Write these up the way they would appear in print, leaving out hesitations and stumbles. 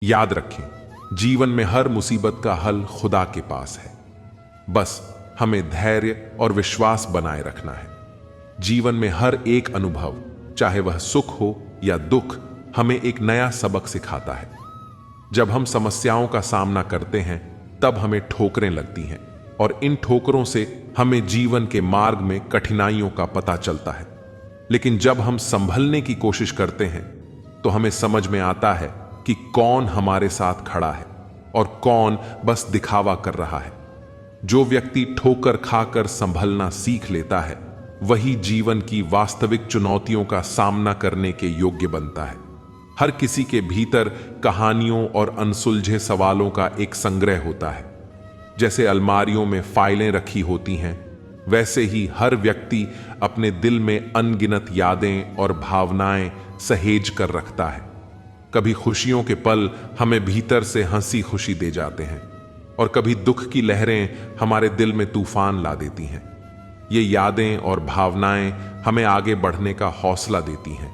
याद रखें, जीवन में हर मुसीबत का हल खुदा के पास है। बस हमें धैर्य और विश्वास बनाए रखना है। जीवन में हर एक अनुभव, चाहे वह सुख हो या दुख, हमें एक नया सबक सिखाता है। जब हम समस्याओं का सामना करते हैं तब हमें ठोकरें लगती हैं और इन ठोकरों से हमें जीवन के मार्ग में कठिनाइयों का पता चलता है। लेकिन जब हम संभलने की कोशिश करते हैं तो हमें समझ में आता है कि कौन हमारे साथ खड़ा है और कौन बस दिखावा कर रहा है। जो व्यक्ति ठोकर खाकर संभलना सीख लेता है वही जीवन की वास्तविक चुनौतियों का सामना करने के योग्य बनता है। हर किसी के भीतर कहानियों और अनसुलझे सवालों का एक संग्रह होता है। जैसे अलमारियों में फाइलें रखी होती हैं, वैसे ही हर व्यक्ति अपने दिल में अनगिनत यादें और भावनाएं सहेज कर रखता है। कभी खुशियों के पल हमें भीतर से हंसी खुशी दे जाते हैं और कभी दुख की लहरें हमारे दिल में तूफान ला देती हैं। ये यादें और भावनाएं हमें आगे बढ़ने का हौसला देती हैं।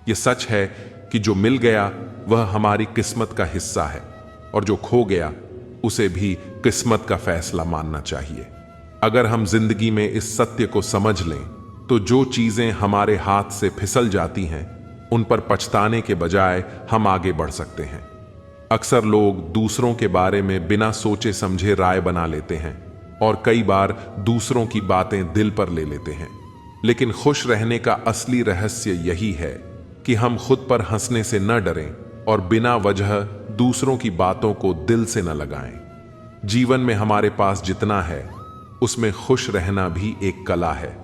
ये सच है कि जो मिल गया वह हमारी किस्मत का हिस्सा है और जो खो गया उसे भी किस्मत का फैसला मानना चाहिए। अगर हम जिंदगी में इस सत्य को समझ लें तो जो चीजें हमारे हाथ से फिसल जाती हैं उन पर पछताने के बजाय हम आगे बढ़ सकते हैं। अक्सर लोग दूसरों के बारे में बिना सोचे समझे राय बना लेते हैं और कई बार दूसरों की बातें दिल पर ले लेते हैं। लेकिन खुश रहने का असली रहस्य यही है कि हम खुद पर हंसने से न डरें और बिना वजह दूसरों की बातों को दिल से न लगाएं। जीवन में हमारे पास जितना है उसमें खुश रहना भी एक कला है।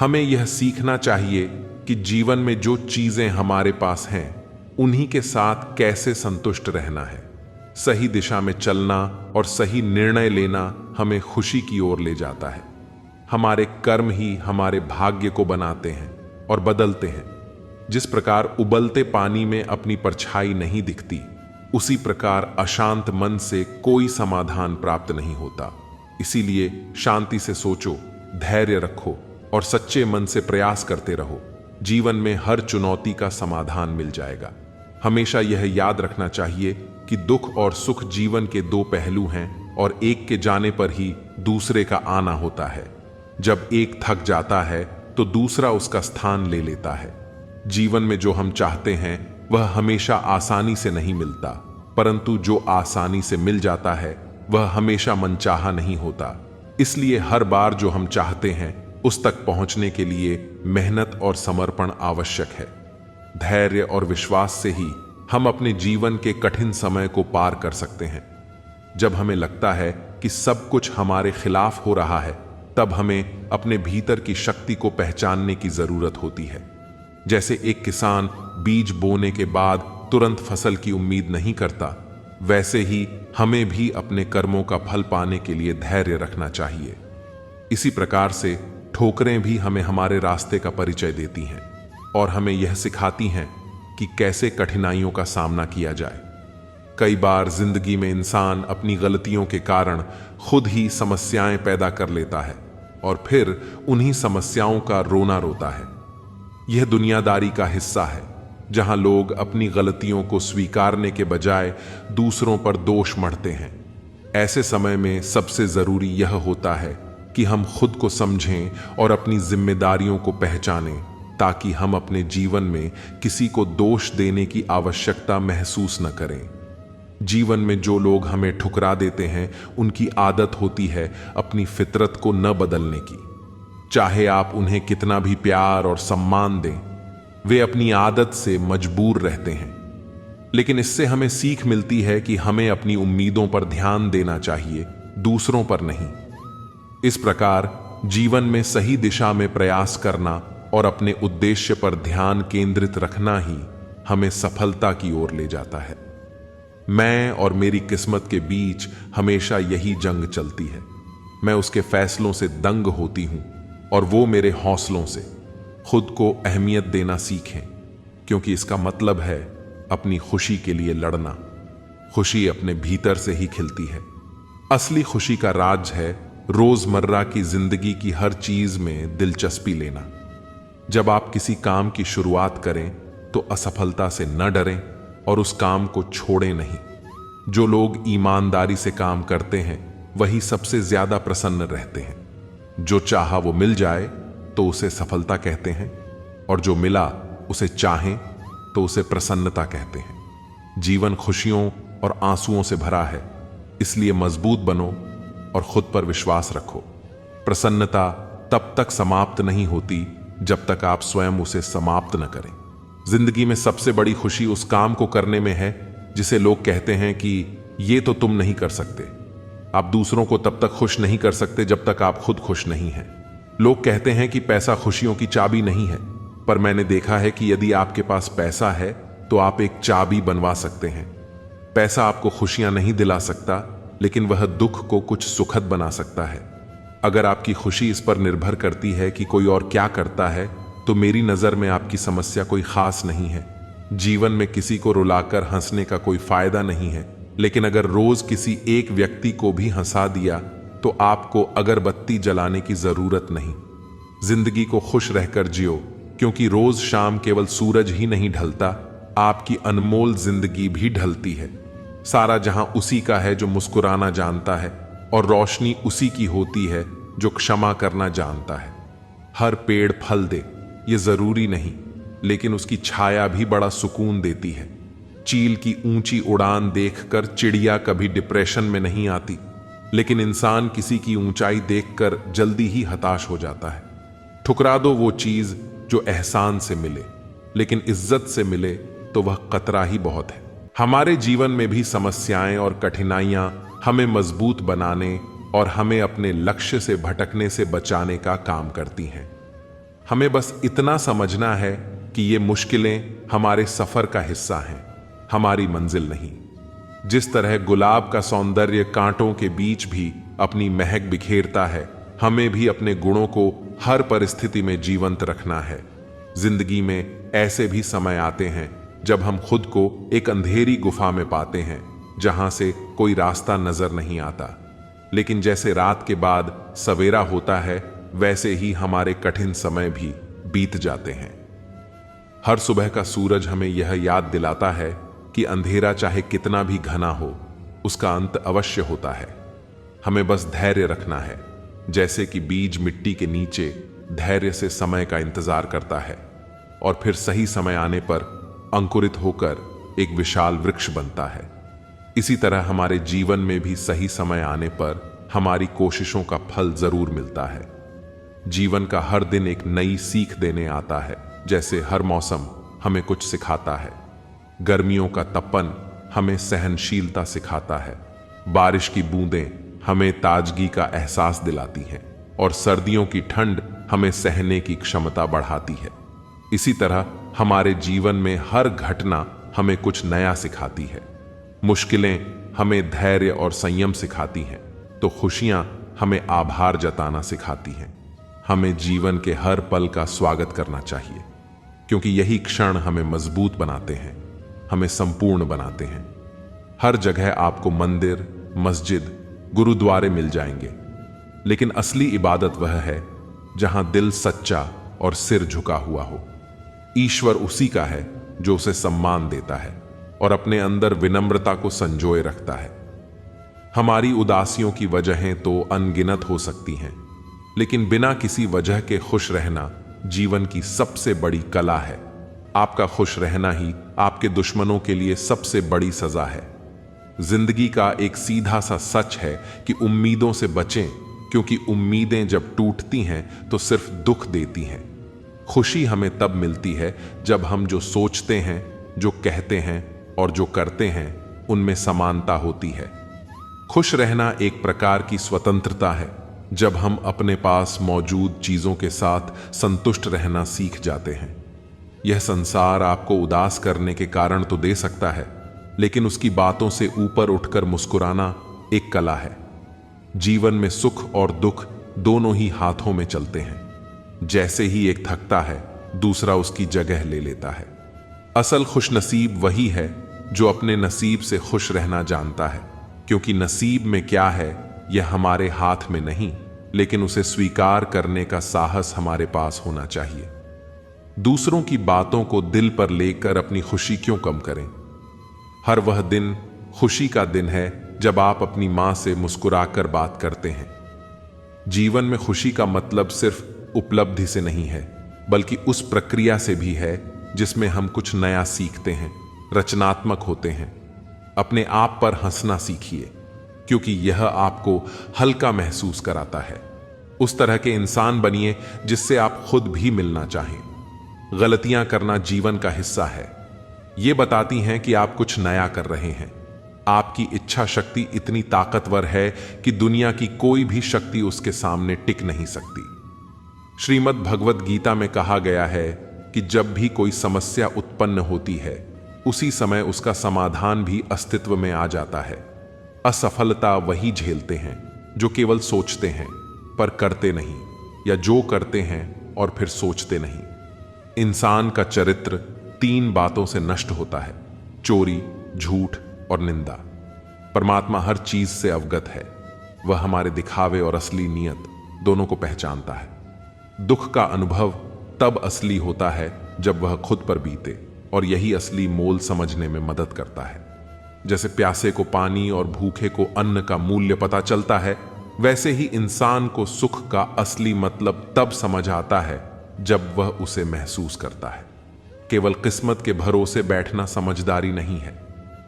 हमें यह सीखना चाहिए कि जीवन में जो चीजें हमारे पास हैं उन्हीं के साथ कैसे संतुष्ट रहना है। सही दिशा में चलना और सही निर्णय लेना हमें खुशी की ओर ले जाता है। हमारे कर्म ही हमारे भाग्य को बनाते हैं और बदलते हैं। जिस प्रकार उबलते पानी में अपनी परछाई नहीं दिखती, उसी प्रकार अशांत मन से कोई समाधान प्राप्त नहीं होता। इसीलिए शांति से सोचो, धैर्य रखो और सच्चे मन से प्रयास करते रहो। जीवन में हर चुनौती का समाधान मिल जाएगा। हमेशा यह याद रखना चाहिए कि दुख और सुख जीवन के दो पहलू हैं और एक के जाने पर ही दूसरे का आना होता है। जब एक थक जाता है तो दूसरा उसका स्थान ले लेता है। जीवन में जो हम चाहते हैं वह हमेशा आसानी से नहीं मिलता, परंतु जो आसानी से मिल जाता है वह हमेशा मनचाहा नहीं होता। इसलिए हर बार जो हम चाहते हैं उस तक पहुंचने के लिए मेहनत और समर्पण आवश्यक है। धैर्य और विश्वास से ही हम अपने जीवन के कठिन समय को पार कर सकते हैं। जब हमें लगता है कि सब कुछ हमारे खिलाफ हो रहा है, तब हमें अपने भीतर की शक्ति को पहचानने की जरूरत होती है। जैसे एक किसान बीज बोने के बाद तुरंत फसल की उम्मीद नहीं करता, वैसे ही हमें भी अपने कर्मों का फल पाने के लिए धैर्य रखना चाहिए। इसी प्रकार से ठोकरें भी हमें हमारे रास्ते का परिचय देती हैं और हमें यह सिखाती हैं कि कैसे कठिनाइयों का सामना किया जाए। कई बार जिंदगी में इंसान अपनी गलतियों के कारण खुद ही समस्याएं पैदा कर लेता है और फिर उन्हीं समस्याओं का रोना रोता है। यह दुनियादारी का हिस्सा है, जहां लोग अपनी गलतियों को स्वीकारने के बजाय दूसरों पर दोष मढ़ते हैं। ऐसे समय में सबसे जरूरी यह होता है कि हम खुद को समझें और अपनी जिम्मेदारियों को पहचानें, ताकि हम अपने जीवन में किसी को दोष देने की आवश्यकता महसूस न करें। जीवन में जो लोग हमें ठुकरा देते हैं उनकी आदत होती है अपनी फितरत को न बदलने की। चाहे आप उन्हें कितना भी प्यार और सम्मान दें, वे अपनी आदत से मजबूर रहते हैं। लेकिन इससे हमें सीख मिलती है कि हमें अपनी उम्मीदों पर ध्यान देना चाहिए, दूसरों पर नहीं। इस प्रकार जीवन में सही दिशा में प्रयास करना और अपने उद्देश्य पर ध्यान केंद्रित रखना ही हमें सफलता की ओर ले जाता है। मैं और मेरी किस्मत के बीच हमेशा यही जंग चलती है। मैं उसके फैसलों से दंग होती हूं और वो मेरे हौसलों से। खुद को अहमियत देना सीखें, क्योंकि इसका मतलब है अपनी खुशी के लिए लड़ना। खुशी अपने भीतर से ही खिलती है। असली खुशी का राज है रोजमर्रा की जिंदगी की हर चीज में दिलचस्पी लेना। जब आप किसी काम की शुरुआत करें तो असफलता से न डरें, और उस काम को छोड़ें नहीं। जो लोग ईमानदारी से काम करते हैं वही सबसे ज्यादा प्रसन्न रहते हैं। जो चाहा वो मिल जाए तो उसे सफलता कहते हैं, और जो मिला उसे चाहें तो उसे प्रसन्नता कहते हैं। जीवन खुशियों और आंसुओं से भरा है, इसलिए मजबूत बनो और खुद पर विश्वास रखो। प्रसन्नता तब तक समाप्त नहीं होती जब तक आप स्वयं उसे समाप्त न करें। जिंदगी में सबसे बड़ी खुशी उस काम को करने में है जिसे लोग कहते हैं कि ये तो तुम नहीं कर सकते। आप दूसरों को तब तक खुश नहीं कर सकते जब तक आप खुद खुश नहीं हैं। लोग कहते हैं कि पैसा खुशियों की चाबी नहीं है, पर मैंने देखा है कि यदि आपके पास पैसा है तो आप एक चाबी बनवा सकते हैं। पैसा आपको खुशियां नहीं दिला सकता, लेकिन वह दुख को कुछ सुखद बना सकता है। अगर आपकी खुशी इस पर निर्भर करती है कि कोई और क्या करता है, तो मेरी नजर में आपकी समस्या कोई खास नहीं है। जीवन में किसी को रुलाकर हंसने का कोई फायदा नहीं है, लेकिन अगर रोज किसी एक व्यक्ति को भी हंसा दिया तो आपको अगरबत्ती जलाने की जरूरत नहीं। जिंदगी को खुश रहकर जियो, क्योंकि रोज शाम केवल सूरज ही नहीं ढलता, आपकी अनमोल जिंदगी भी ढलती है। सारा जहां उसी का है जो मुस्कुराना जानता है, और रोशनी उसी की होती है जो क्षमा करना जानता है। हर पेड़ फल दे ये जरूरी नहीं, लेकिन उसकी छाया भी बड़ा सुकून देती है। चील की ऊंची उड़ान देखकर चिड़िया कभी डिप्रेशन में नहीं आती, लेकिन इंसान किसी की ऊंचाई देखकर जल्दी ही हताश हो जाता है। ठुकरा दो वो चीज जो एहसान से मिले, लेकिन इज्जत से मिले तो वह कतरा ही बहुत है। हमारे जीवन में भी समस्याएं और कठिनाइयां हमें मजबूत बनाने और हमें अपने लक्ष्य से भटकने से बचाने का काम करती हैं। हमें बस इतना समझना है कि ये मुश्किलें हमारे सफर का हिस्सा हैं, हमारी मंजिल नहीं। जिस तरह गुलाब का सौंदर्य कांटों के बीच भी अपनी महक बिखेरता है, हमें भी अपने गुणों को हर परिस्थिति में जीवंत रखना है। जिंदगी में ऐसे भी समय आते हैं जब हम खुद को एक अंधेरी गुफा में पाते हैं, जहां से कोई रास्ता नजर नहीं आता। लेकिन जैसे रात के बाद सवेरा होता है, वैसे ही हमारे कठिन समय भी बीत जाते हैं। हर सुबह का सूरज हमें यह याद दिलाता है कि अंधेरा चाहे कितना भी घना हो, उसका अंत अवश्य होता है। हमें बस धैर्य रखना है, जैसे कि बीज मिट्टी के नीचे धैर्य से समय का इंतजार करता है, और फिर सही समय आने पर अंकुरित होकर एक विशाल वृक्ष बनता है। इसी तरह हमारे जीवन में भी सही समय आने पर हमारी कोशिशों का फल जरूर मिलता है। जीवन का हर दिन एक नई सीख देने आता है, जैसे हर मौसम हमें कुछ सिखाता है। गर्मियों का तपन हमें सहनशीलता सिखाता है, बारिश की बूंदें हमें ताजगी का एहसास दिलाती हैं, और सर्दियों की ठंड हमें सहने की क्षमता बढ़ाती है। इसी तरह हमारे जीवन में हर घटना हमें कुछ नया सिखाती है। मुश्किलें हमें धैर्य और संयम सिखाती हैं, तो खुशियां हमें आभार जताना सिखाती हैं। हमें जीवन के हर पल का स्वागत करना चाहिए, क्योंकि यही क्षण हमें मजबूत बनाते हैं, हमें संपूर्ण बनाते हैं। हर जगह आपको मंदिर, मस्जिद, गुरुद्वारे मिल जाएंगे, लेकिन असली इबादत वह है जहां दिल सच्चा और सिर झुका हुआ हो। ईश्वर उसी का है जो उसे सम्मान देता है और अपने अंदर विनम्रता को संजोए रखता है। हमारी उदासियों की वजहें तो अनगिनत हो सकती हैं, लेकिन बिना किसी वजह के खुश रहना जीवन की सबसे बड़ी कला है। आपका खुश रहना ही आपके दुश्मनों के लिए सबसे बड़ी सजा है। जिंदगी का एक सीधा सा सच है कि उम्मीदों से बचें, क्योंकि उम्मीदें जब टूटती हैं तो सिर्फ दुख देती हैं। खुशी हमें तब मिलती है जब हम जो सोचते हैं, जो कहते हैं और जो करते हैं उनमें समानता होती है। खुश रहना एक प्रकार की स्वतंत्रता है, जब हम अपने पास मौजूद चीजों के साथ संतुष्ट रहना सीख जाते हैं। यह संसार आपको उदास करने के कारण तो दे सकता है, लेकिन उसकी बातों से ऊपर उठकर मुस्कुराना एक कला है। जीवन में सुख और दुख दोनों ही हाथों में चलते हैं। जैसे ही एक थकता है, दूसरा उसकी जगह ले लेता है। असल खुशनसीब वही है जो अपने नसीब से खुश रहना जानता है, क्योंकि नसीब में क्या है यह हमारे हाथ में नहीं, लेकिन उसे स्वीकार करने का साहस हमारे पास होना चाहिए। दूसरों की बातों को दिल पर लेकर अपनी खुशी क्यों कम करें? हर वह दिन खुशी का दिन है जब आप अपनी मां से मुस्कुराकर बात करते हैं। जीवन में खुशी का मतलब सिर्फ उपलब्धि से नहीं है, बल्कि उस प्रक्रिया से भी है जिसमें हम कुछ नया सीखते हैं, रचनात्मक होते हैं। अपने आप पर हंसना सीखिए, क्योंकि यह आपको हल्का महसूस कराता है। उस तरह के इंसान बनिए जिससे आप खुद भी मिलना चाहें। गलतियां करना जीवन का हिस्सा है। ये बताती हैं कि आप कुछ नया कर रहे हैं। आपकी इच्छा शक्ति इतनी ताकतवर है कि दुनिया की कोई भी शक्ति उसके सामने टिक नहीं सकती। श्रीमद् भगवत गीता में कहा गया है कि जब भी कोई समस्या उत्पन्न होती है, उसी समय उसका समाधान भी अस्तित्व में आ जाता है। असफलता वही झेलते हैं जो केवल सोचते हैं पर करते नहीं, या जो करते हैं और फिर सोचते नहीं। इंसान का चरित्र 3 बातों से नष्ट होता है: चोरी, झूठ और निंदा। परमात्मा हर चीज से अवगत है। वह हमारे दिखावे और असली नियत दोनों को पहचानता है। दुख का अनुभव तब असली होता है जब वह खुद पर बीते, और यही असली मोल समझने में मदद करता है। जैसे प्यासे को पानी और भूखे को अन्न का मूल्य पता चलता है, वैसे ही इंसान को सुख का असली मतलब तब समझ आता है जब वह उसे महसूस करता है। केवल किस्मत के भरोसे बैठना समझदारी नहीं है।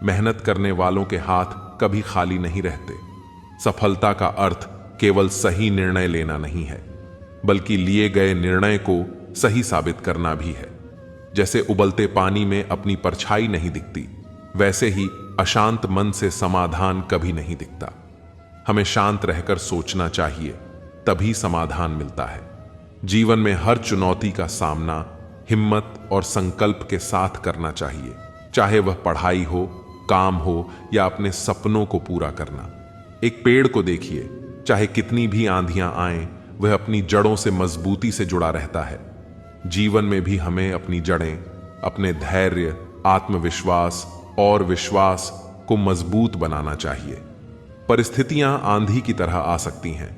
मेहनत करने वालों के हाथ कभी खाली नहीं रहते। सफलता का अर्थ केवल सही निर्णय लेना नहीं है, बल्कि लिए गए निर्णय को सही साबित करना भी है। जैसे उबलते पानी में अपनी परछाई नहीं दिखती, वैसे ही अशांत मन से समाधान कभी नहीं दिखता। हमें शांत रहकर सोचना चाहिए, तभी समाधान मिलता है। जीवन में हर चुनौती का सामना हिम्मत और संकल्प के साथ करना चाहिए, चाहे वह पढ़ाई हो, काम हो या अपने सपनों को पूरा करना। एक पेड़ को देखिए, चाहे कितनी भी आंधियां आएं, वह अपनी जड़ों से मजबूती से जुड़ा रहता है। जीवन में भी हमें अपनी जड़ें, अपने धैर्य, आत्मविश्वास और विश्वास को मजबूत बनाना चाहिए। परिस्थितियां आंधी की तरह आ सकती हैं,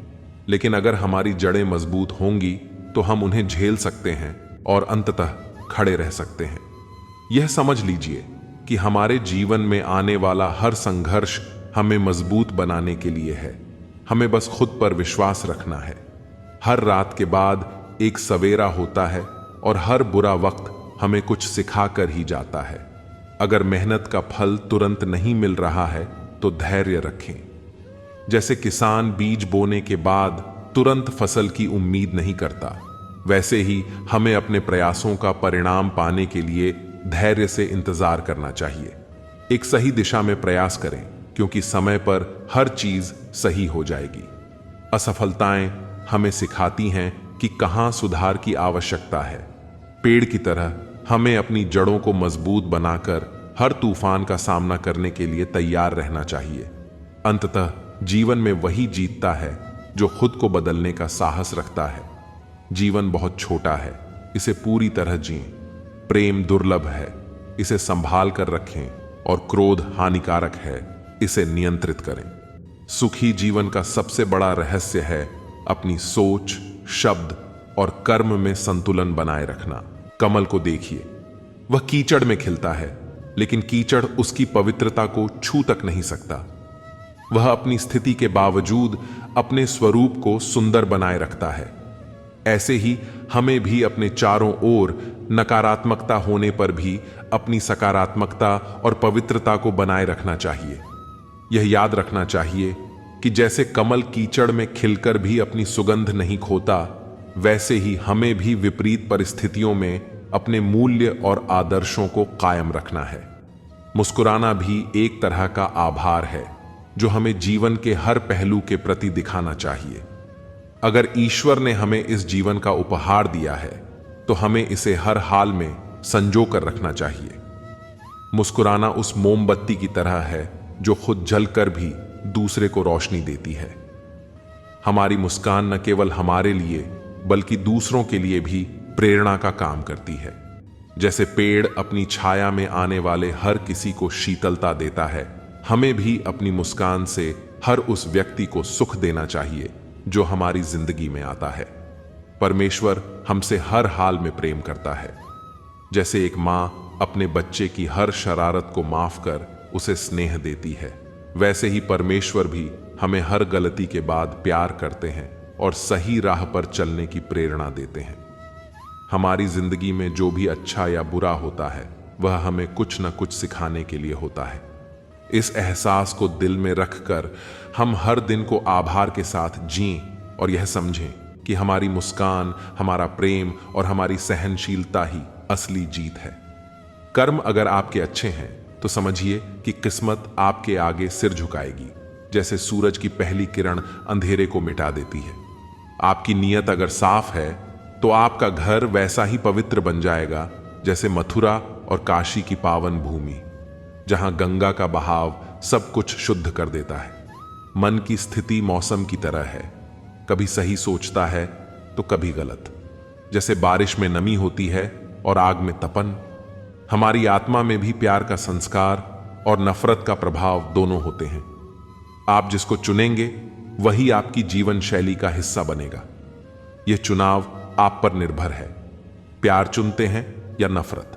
लेकिन अगर हमारी जड़ें मजबूत होंगी तो हम उन्हें झेल सकते हैं और अंततः खड़े रह सकते हैं। यह समझ लीजिए कि हमारे जीवन में आने वाला हर संघर्ष हमें मजबूत बनाने के लिए है। हमें बस खुद पर विश्वास रखना है। हर रात के बाद एक सवेरा होता है, और हर बुरा वक्त हमें कुछ सिखा कर ही जाता है। अगर मेहनत का फल तुरंत नहीं मिल रहा है तो धैर्य रखें। जैसे किसान बीज बोने के बाद तुरंत फसल की उम्मीद नहीं करता, वैसे ही हमें अपने प्रयासों का परिणाम पाने के लिए धैर्य से इंतजार करना चाहिए। एक सही दिशा में प्रयास करें, क्योंकि समय पर हर चीज सही हो जाएगी। असफलताएं हमें सिखाती हैं कि कहां सुधार की आवश्यकता है। पेड़ की तरह हमें अपनी जड़ों को मजबूत बनाकर हर तूफान का सामना करने के लिए तैयार रहना चाहिए। अंततः जीवन में वही जीतता है जो खुद को बदलने का साहस रखता है। जीवन बहुत छोटा है, इसे पूरी तरह जिएं। प्रेम दुर्लभ है, इसे संभाल कर रखें, और क्रोध हानिकारक है, इसे नियंत्रित करें। सुखी जीवन का सबसे बड़ा रहस्य है अपनी सोच, शब्द और कर्म में संतुलन बनाए रखना। कमल को देखिए, वह कीचड़ में खिलता है, लेकिन कीचड़ उसकी पवित्रता को छू तक नहीं सकता। वह अपनी स्थिति के बावजूद अपने स्वरूप को सुंदर बनाए रखता है। ऐसे ही हमें भी अपने चारों ओर नकारात्मकता होने पर भी अपनी सकारात्मकता और पवित्रता को बनाए रखना चाहिए। यह याद रखना चाहिए कि जैसे कमल कीचड़ में खिलकर भी अपनी सुगंध नहीं खोता, वैसे ही हमें भी विपरीत परिस्थितियों में अपने मूल्य और आदर्शों को कायम रखना है। मुस्कुराना भी एक तरह का आभार है, जो हमें जीवन के हर पहलू के प्रति दिखाना चाहिए। अगर ईश्वर ने हमें इस जीवन का उपहार दिया है, तो हमें इसे हर हाल में संजो कर रखना चाहिए। मुस्कुराना उस मोमबत्ती की तरह है जो खुद जलकर भी दूसरे को रोशनी देती है। हमारी मुस्कान न केवल हमारे लिए बल्कि दूसरों के लिए भी प्रेरणा का काम करती है। जैसे पेड़ अपनी छाया में आने वाले हर किसी को शीतलता देता है, हमें भी अपनी मुस्कान से हर उस व्यक्ति को सुख देना चाहिए जो हमारी जिंदगी में आता है। परमेश्वर हमसे हर हाल में प्रेम करता है। जैसे एक मां अपने बच्चे की हर शरारत को माफ कर उसे स्नेह देती है, वैसे ही परमेश्वर भी हमें हर गलती के बाद प्यार करते हैं और सही राह पर चलने की प्रेरणा देते हैं। हमारी जिंदगी में जो भी अच्छा या बुरा होता है वह हमें कुछ न कुछ सिखाने के लिए होता है। इस एहसास को दिल में रखकर हम हर दिन को आभार के साथ जिएं और यह समझें कि हमारी मुस्कान, हमारा प्रेम और हमारी सहनशीलता ही असली जीत है। कर्म अगर आपके अच्छे हैं तो समझिए कि किस्मत आपके आगे सिर झुकाएगी, जैसे सूरज की पहली किरण अंधेरे को मिटा देती है। आपकी नीयत अगर साफ है तो आपका घर वैसा ही पवित्र बन जाएगा जैसे मथुरा और काशी की पावन भूमि, जहां गंगा का बहाव सब कुछ शुद्ध कर देता है। मन की स्थिति मौसम की तरह है, कभी सही सोचता है तो कभी गलत। जैसे बारिश में नमी होती है और आग में तपन, हमारी आत्मा में भी प्यार का संस्कार और नफरत का प्रभाव दोनों होते हैं। आप जिसको चुनेंगे वही आपकी जीवन शैली का हिस्सा बनेगा। यह चुनाव आप पर निर्भर है। प्यार चुनते हैं या नफरत?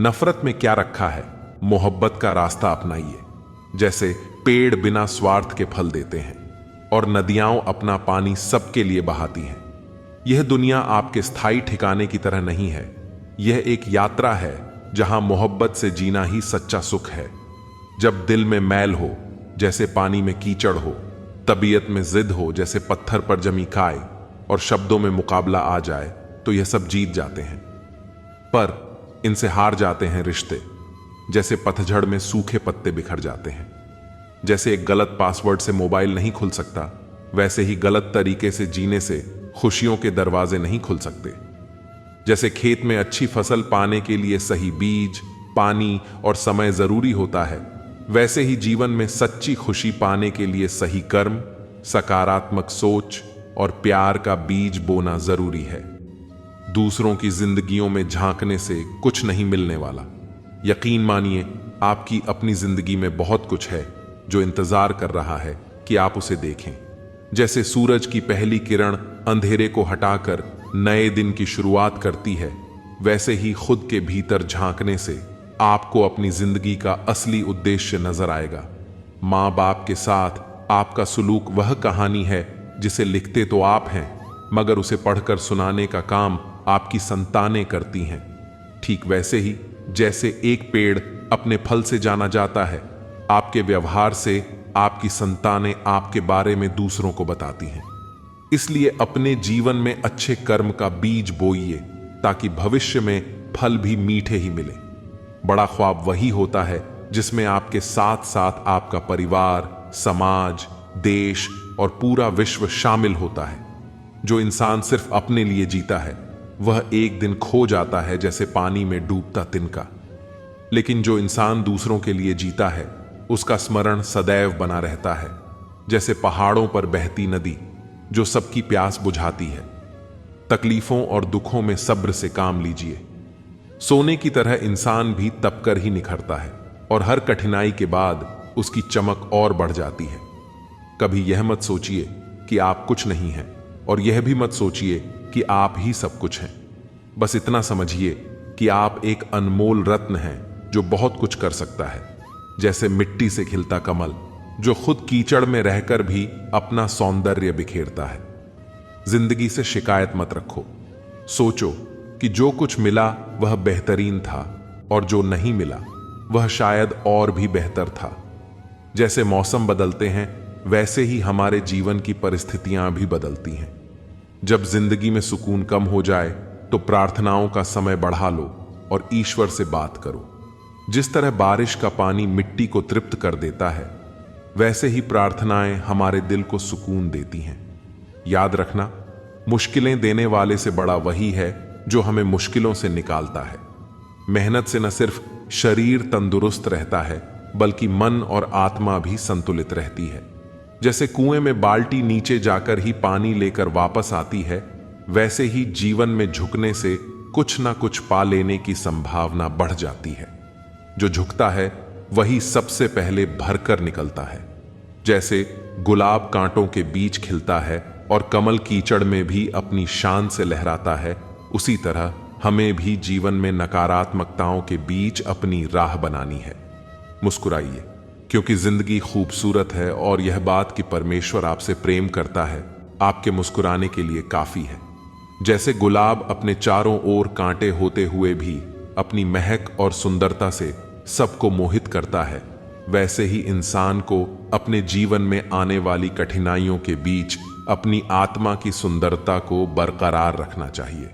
नफरत में क्या रखा है? मोहब्बत का रास्ता अपनाइए। जैसे पेड़ बिना स्वार्थ के फल देते हैं और नदियां अपना पानी सबके लिए बहाती हैं। यह दुनिया आपके स्थायी ठिकाने की तरह नहीं है। यह एक यात्रा है जहां मोहब्बत से जीना ही सच्चा सुख है। जब दिल में मैल हो जैसे पानी में कीचड़ हो, तबीयत में जिद हो जैसे पत्थर पर जमी खाए, और शब्दों में मुकाबला आ जाए तो यह सब जीत जाते हैं। पर इनसे हार जाते हैं रिश्ते, जैसे पतझड़ में सूखे पत्ते बिखर जाते हैं। जैसे एक गलत पासवर्ड से मोबाइल नहीं खुल सकता, वैसे ही गलत तरीके से जीने से खुशियों के दरवाजे नहीं खुल सकते। जैसे खेत में अच्छी फसल पाने के लिए सही बीज, पानी और समय जरूरी होता है, वैसे ही जीवन में सच्ची खुशी पाने के लिए सही कर्म, सकारात्मक सोच और प्यार का बीज बोना जरूरी है। दूसरों की जिंदगियों में झांकने से कुछ नहीं मिलने वाला। यकीन मानिए, आपकी अपनी जिंदगी में बहुत कुछ है जो इंतजार कर रहा है कि आप उसे देखें। जैसे सूरज की पहली किरण अंधेरे को हटाकर नए दिन की शुरुआत करती है, वैसे ही खुद के भीतर झांकने से आपको अपनी जिंदगी का असली उद्देश्य नजर आएगा। माँ बाप के साथ आपका सुलूक वह कहानी है जिसे लिखते तो आप हैं, मगर उसे पढ़कर सुनाने का काम आपकी संतानें करती हैं। ठीक वैसे ही जैसे एक पेड़ अपने फल से जाना जाता है, आपके व्यवहार से आपकी संतानें आपके बारे में दूसरों को बताती हैं। इसलिए अपने जीवन में अच्छे कर्म का बीज बोइए ताकि भविष्य में फल भी मीठे ही मिले। बड़ा ख्वाब वही होता है जिसमें आपके साथ साथ आपका परिवार, समाज, देश और पूरा विश्व शामिल होता है। जो इंसान सिर्फ अपने लिए जीता है वह एक दिन खो जाता है जैसे पानी में डूबता तिनका। लेकिन जो इंसान दूसरों के लिए जीता है उसका स्मरण सदैव बना रहता है, जैसे पहाड़ों पर बहती नदी जो सबकी प्यास बुझाती है। तकलीफों और दुखों में सब्र से काम लीजिए। सोने की तरह इंसान भी तपकर ही निखरता है और हर कठिनाई के बाद उसकी चमक और बढ़ जाती है। कभी यह मत सोचिए कि आप कुछ नहीं हैं और यह भी मत सोचिए कि आप ही सब कुछ हैं। बस इतना समझिए कि आप एक अनमोल रत्न हैं जो बहुत कुछ कर सकता है। जैसे मिट्टी से खिलता कमल जो खुद कीचड़ में रहकर भी अपना सौंदर्य बिखेरता है। जिंदगी से शिकायत मत रखो। सोचो कि जो कुछ मिला वह बेहतरीन था और जो नहीं मिला वह शायद और भी बेहतर था। जैसे मौसम बदलते हैं वैसे ही हमारे जीवन की परिस्थितियां भी बदलती हैं। जब जिंदगी में सुकून कम हो जाए तो प्रार्थनाओं का समय बढ़ा लो और ईश्वर से बात करो। जिस तरह बारिश का पानी मिट्टी को तृप्त कर देता है, वैसे ही प्रार्थनाएं हमारे दिल को सुकून देती हैं। याद रखना, मुश्किलें देने वाले से बड़ा वही है जो हमें मुश्किलों से निकालता है। मेहनत से न सिर्फ शरीर तंदुरुस्त रहता है बल्कि मन और आत्मा भी संतुलित रहती है। जैसे कुएं में बाल्टी नीचे जाकर ही पानी लेकर वापस आती है, वैसे ही जीवन में झुकने से कुछ ना कुछ पा लेने की संभावना बढ़ जाती है। जो झुकता है वही सबसे पहले भरकर निकलता है। जैसे गुलाब कांटों के बीच खिलता है और कमल कीचड़ में भी अपनी शान से लहराता है, उसी तरह हमें भी जीवन में नकारात्मकताओं के बीच अपनी राह बनानी है। मुस्कुराइए, क्योंकि जिंदगी खूबसूरत है और यह बात कि परमेश्वर आपसे प्रेम करता है आपके मुस्कुराने के लिए काफी है। जैसे गुलाब अपने चारों ओर कांटे होते हुए भी अपनी महक और सुंदरता से सबको मोहित करता है, वैसे ही इंसान को अपने जीवन में आने वाली कठिनाइयों के बीच अपनी आत्मा की सुंदरता को बरकरार रखना चाहिए।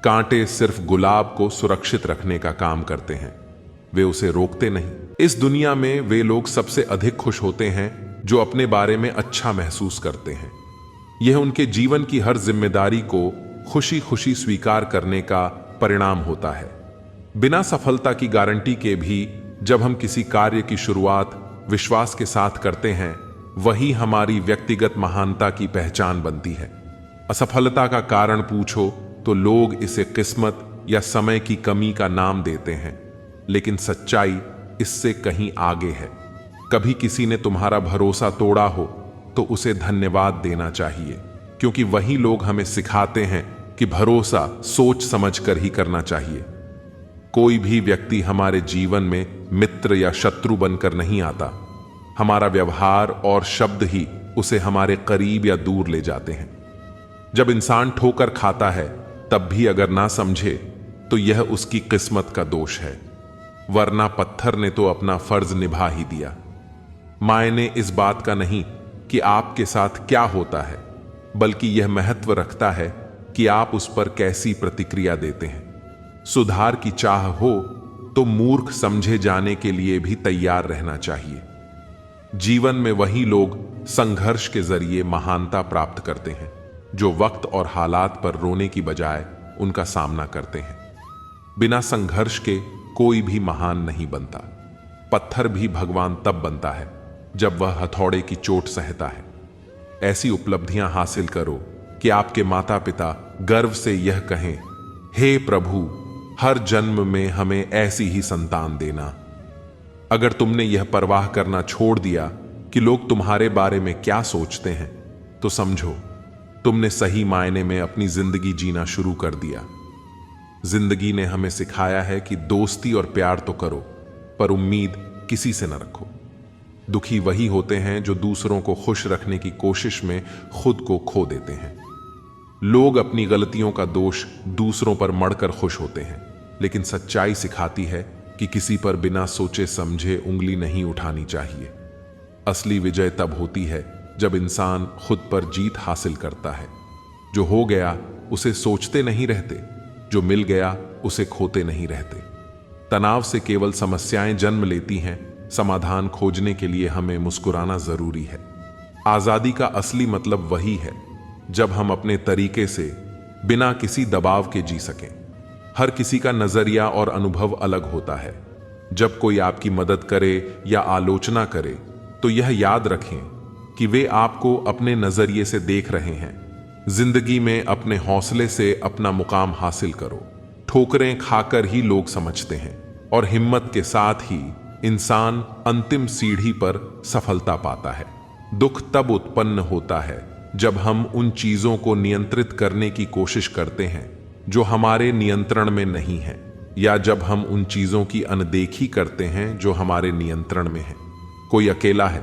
कांटे सिर्फ गुलाब को सुरक्षित रखने का काम करते हैं, वे उसे रोकते नहीं। इस दुनिया में वे लोग सबसे अधिक खुश होते हैं जो अपने बारे में अच्छा महसूस करते हैं। यह उनके जीवन की हर जिम्मेदारी को खुशी खुशी स्वीकार करने का परिणाम होता है। बिना सफलता की गारंटी के भी जब हम किसी कार्य की शुरुआत विश्वास के साथ करते हैं, वही हमारी व्यक्तिगत महानता की पहचान बनती है। असफलता का कारण पूछो तो लोग इसे किस्मत या समय की कमी का नाम देते हैं, लेकिन सच्चाई इससे कहीं आगे है। कभी किसी ने तुम्हारा भरोसा तोड़ा हो तो उसे धन्यवाद देना चाहिए, क्योंकि वही लोग हमें सिखाते हैं कि भरोसा सोच समझकर ही करना चाहिए। कोई भी व्यक्ति हमारे जीवन में मित्र या शत्रु बनकर नहीं आता। हमारा व्यवहार और शब्द ही उसे हमारे करीब या दूर ले जाते हैं। जब इंसान ठोकर खाता है तब भी अगर ना समझे तो यह उसकी किस्मत का दोष है, वरना पत्थर ने तो अपना फर्ज निभा ही दिया। मायने इस बात का नहीं कि आपके साथ क्या होता है, बल्कि यह महत्व रखता है कि आप उस पर कैसी प्रतिक्रिया देते हैं। सुधार की चाह हो तो मूर्ख समझे जाने के लिए भी तैयार रहना चाहिए। जीवन में वही लोग संघर्ष के जरिए महानता प्राप्त करते हैं जो वक्त और हालात पर रोने की बजाय उनका सामना करते हैं। बिना संघर्ष के कोई भी महान नहीं बनता। पत्थर भी भगवान तब बनता है जब वह हथौड़े की चोट सहता है। ऐसी उपलब्धियां हासिल करो कि आपके माता पिता गर्व से यह कहें, हे प्रभु, हर जन्म में हमें ऐसी ही संतान देना। अगर तुमने यह परवाह करना छोड़ दिया कि लोग तुम्हारे बारे में क्या सोचते हैं, तो समझो तुमने सही मायने में अपनी जिंदगी जीना शुरू कर दिया। जिंदगी ने हमें सिखाया है कि दोस्ती और प्यार तो करो, पर उम्मीद किसी से न रखो। दुखी वही होते हैं जो दूसरों को खुश रखने की कोशिश में खुद को खो देते हैं। लोग अपनी गलतियों का दोष दूसरों पर मढ़कर खुश होते हैं, लेकिन सच्चाई सिखाती है कि किसी पर बिना सोचे समझे उंगली नहीं उठानी चाहिए। असली विजय तब होती है जब इंसान खुद पर जीत हासिल करता है। जो हो गया उसे सोचते नहीं रहते, जो मिल गया उसे खोते नहीं रहते। तनाव से केवल समस्याएं जन्म लेती हैं, समाधान खोजने के लिए हमें मुस्कुराना जरूरी है। आजादी का असली मतलब वही है जब हम अपने तरीके से बिना किसी दबाव के जी सकें। हर किसी का नजरिया और अनुभव अलग होता है। जब कोई आपकी मदद करे या आलोचना करे तो यह याद रखें कि वे आपको अपने नजरिए से देख रहे हैं। जिंदगी में अपने हौसले से अपना मुकाम हासिल करो। ठोकरें खाकर ही लोग समझते हैं, और हिम्मत के साथ ही इंसान अंतिम सीढ़ी पर सफलता पाता है। दुख तब उत्पन्न होता है जब हम उन चीजों को नियंत्रित करने की कोशिश करते हैं जो हमारे नियंत्रण में नहीं है, या जब हम उन चीजों की अनदेखी करते हैं जो हमारे नियंत्रण में है। कोई अकेला है,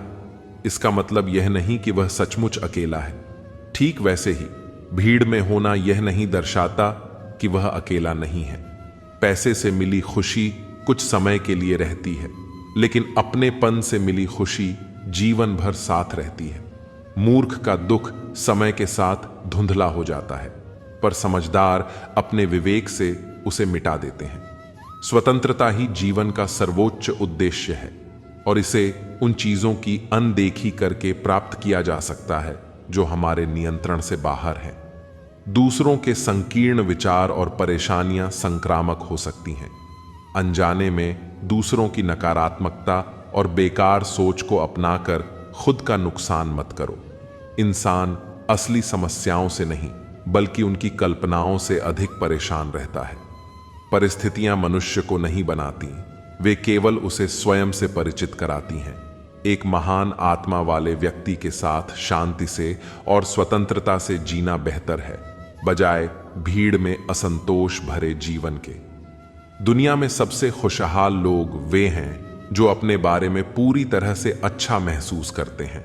इसका मतलब यह नहीं कि वह सचमुच अकेला है। ठीक वैसे ही भीड़ में होना यह नहीं दर्शाता कि वह अकेला नहीं है। पैसे से मिली खुशी कुछ समय के लिए रहती है, लेकिन अपनेपन से मिली खुशी जीवन भर साथ रहती है। मूर्ख का दुख समय के साथ धुंधला हो जाता है, पर समझदार अपने विवेक से उसे मिटा देते हैं। स्वतंत्रता ही जीवन का सर्वोच्च उद्देश्य है, और इसे उन चीजों की अनदेखी करके प्राप्त किया जा सकता है जो हमारे नियंत्रण से बाहर हैं। दूसरों के संकीर्ण विचार और परेशानियां संक्रामक हो सकती हैं। अनजाने में दूसरों की नकारात्मकता और बेकार सोच को अपनाकर खुद का नुकसान मत करो। इंसान असली समस्याओं से नहीं, बल्कि उनकी कल्पनाओं से अधिक परेशान रहता है। परिस्थितियां मनुष्य को नहीं बनाती, वे केवल उसे स्वयं से परिचित कराती हैं। एक महान आत्मा वाले व्यक्ति के साथ शांति से और स्वतंत्रता से जीना बेहतर है, बजाय भीड़ में असंतोष भरे जीवन के। दुनिया में सबसे खुशहाल लोग वे हैं जो अपने बारे में पूरी तरह से अच्छा महसूस करते हैं।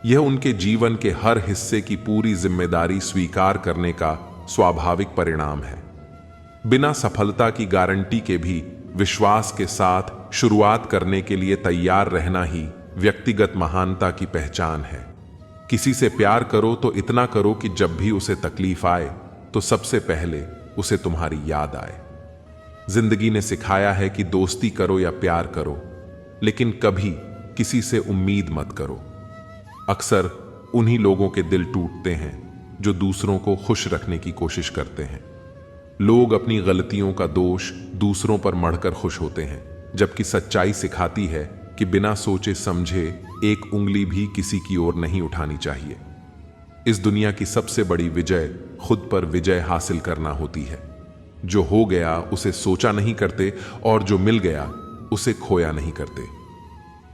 यह उनके जीवन के हर हिस्से की पूरी जिम्मेदारी स्वीकार करने का स्वाभाविक परिणाम है। बिना सफलता की गारंटी के भी विश्वास के साथ शुरुआत करने के लिए तैयार रहना ही व्यक्तिगत महानता की पहचान है। किसी से प्यार करो तो इतना करो कि जब भी उसे तकलीफ आए तो सबसे पहले उसे तुम्हारी याद आए। जिंदगी ने सिखाया है कि दोस्ती करो या प्यार करो, लेकिन कभी किसी से उम्मीद मत करो। अक्सर उन्हीं लोगों के दिल टूटते हैं जो दूसरों को खुश रखने की कोशिश करते हैं। लोग अपनी गलतियों का दोष दूसरों पर मढ़कर खुश होते हैं, जबकि सच्चाई सिखाती है कि बिना सोचे समझे एक उंगली भी किसी की ओर नहीं उठानी चाहिए। इस दुनिया की सबसे बड़ी विजय खुद पर विजय हासिल करना होती है। जो हो गया उसे सोचा नहीं करते और जो मिल गया उसे खोया नहीं करते।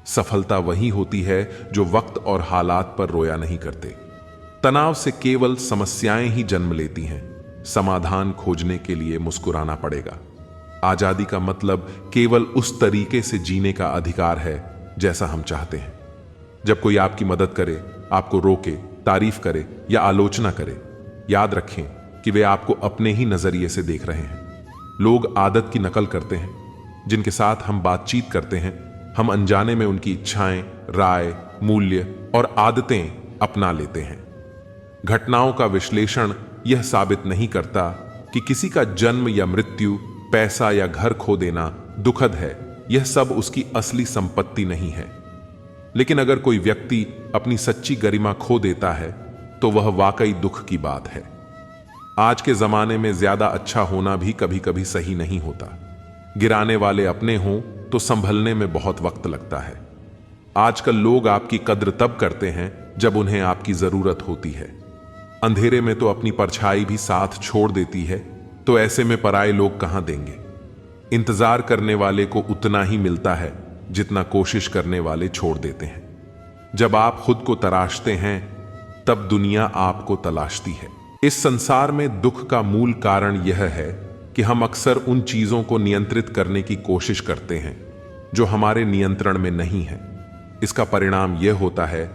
सफलता वही होती है जो वक्त और हालात पर रोया नहीं करते। तनाव से केवल समस्याएं ही जन्म लेती हैं। समाधान खोजने के लिए मुस्कुराना पड़ेगा। आजादी का मतलब केवल उस तरीके से जीने का अधिकार है जैसा हम चाहते हैं। जब कोई आपकी मदद करे, आपको रोके, तारीफ करे या आलोचना करे, याद रखें कि वे आपको अपने ही नजरिए से देख रहे हैं। लोग आदत की नकल करते हैं। जिनके साथ हम बातचीत करते हैं, हम अनजाने में उनकी इच्छाएं, राय, मूल्य और आदतें अपना लेते हैं। घटनाओं का विश्लेषण यह साबित नहीं करता कि किसी का जन्म या मृत्यु, पैसा या घर खो देना दुखद है। यह सब उसकी असली संपत्ति नहीं है। लेकिन अगर कोई व्यक्ति अपनी सच्ची गरिमा खो देता है तो वह वाकई दुख की बात है। आज के जमाने में ज्यादा अच्छा होना भी कभी कभी सही नहीं होता। गिराने वाले अपने हों तो संभलने में बहुत वक्त लगता है। आजकल लोग आपकी कद्र तब करते हैं जब उन्हें आपकी जरूरत होती है। अंधेरे में तो अपनी परछाई भी साथ छोड़ देती है, तो ऐसे में पराये लोग कहां देंगे। इंतजार करने वाले को उतना ही मिलता है जितना कोशिश करने वाले छोड़ देते हैं। जब आप खुद को तराशते हैं तब दुनिया आपको तलाशती है। इस संसार में दुख का मूल कारण यह है कि हम अक्सर उन चीजों को नियंत्रित करने की कोशिश करते हैं जो हमारे नियंत्रण में नहीं है। इसका परिणाम यह होता है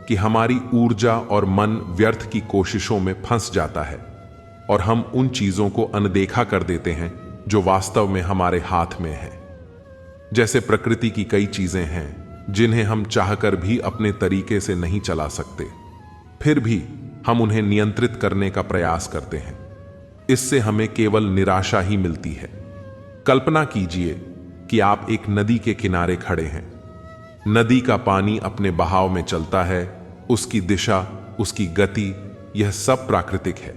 कि हमारी ऊर्जा और मन व्यर्थ की कोशिशों में फंस जाता है और हम उन चीजों को अनदेखा कर देते हैं जो वास्तव में हमारे हाथ में है। जैसे प्रकृति की कई चीजें हैं जिन्हें हम चाहकर भी अपने तरीके से नहीं चला सकते, फिर भी हम उन्हें नियंत्रित करने का प्रयास करते हैं। इससे हमें केवल निराशा ही मिलती है। कल्पना कीजिए कि आप एक नदी के किनारे खड़े हैं। नदी का पानी अपने बहाव में चलता है, उसकी दिशा, उसकी गति, यह सब प्राकृतिक है।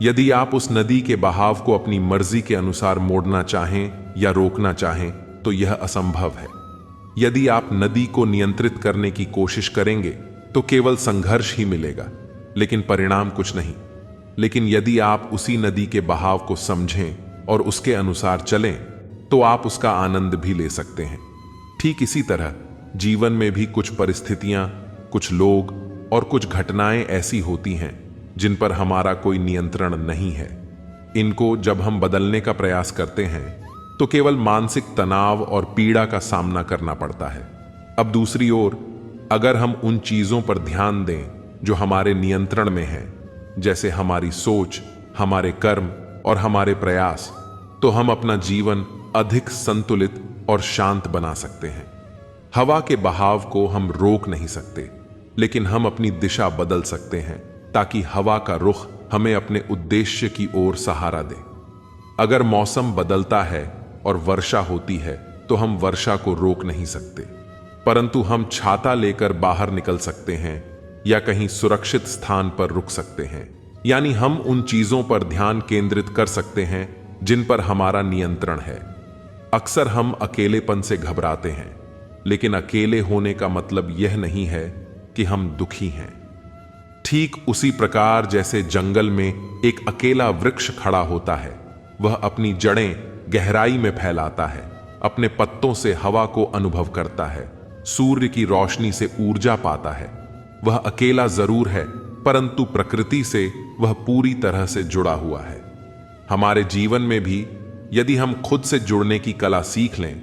यदि आप उस नदी के बहाव को अपनी मर्जी के अनुसार मोड़ना चाहें या रोकना चाहें तो यह असंभव है। यदि आप नदी को नियंत्रित करने की कोशिश करेंगे तो केवल संघर्ष ही मिलेगा, लेकिन परिणाम कुछ नहीं। लेकिन यदि आप उसी नदी के बहाव को समझें और उसके अनुसार चलें तो आप उसका आनंद भी ले सकते हैं। ठीक इसी तरह जीवन में भी कुछ परिस्थितियां, कुछ लोग और कुछ घटनाएं ऐसी होती हैं जिन पर हमारा कोई नियंत्रण नहीं है। इनको जब हम बदलने का प्रयास करते हैं तो केवल मानसिक तनाव और पीड़ा का सामना करना पड़ता है। अब दूसरी ओर, अगर हम उन चीजों पर ध्यान दें जो हमारे नियंत्रण में हैं, जैसे हमारी सोच, हमारे कर्म और हमारे प्रयास, तो हम अपना जीवन अधिक संतुलित और शांत बना सकते हैं। हवा के बहाव को हम रोक नहीं सकते, लेकिन हम अपनी दिशा बदल सकते हैं ताकि हवा का रुख हमें अपने उद्देश्य की ओर सहारा दे। अगर मौसम बदलता है और वर्षा होती है तो हम वर्षा को रोक नहीं सकते, परंतु हम छाता लेकर बाहर निकल सकते हैं या कहीं सुरक्षित स्थान पर रुक सकते हैं। यानी हम उन चीजों पर ध्यान केंद्रित कर सकते हैं जिन पर हमारा नियंत्रण है। अक्सर हम अकेलेपन से घबराते हैं, लेकिन अकेले होने का मतलब यह नहीं है कि हम दुखी हैं। ठीक उसी प्रकार जैसे जंगल में एक अकेला वृक्ष खड़ा होता है, वह अपनी जड़ें गहराई में फैलाता है, अपने पत्तों से हवा को अनुभव करता है, सूर्य की रोशनी से ऊर्जा पाता है। वह अकेला जरूर है, परंतु प्रकृति से वह पूरी तरह से जुड़ा हुआ है। हमारे जीवन में भी यदि हम खुद से जुड़ने की कला सीख लें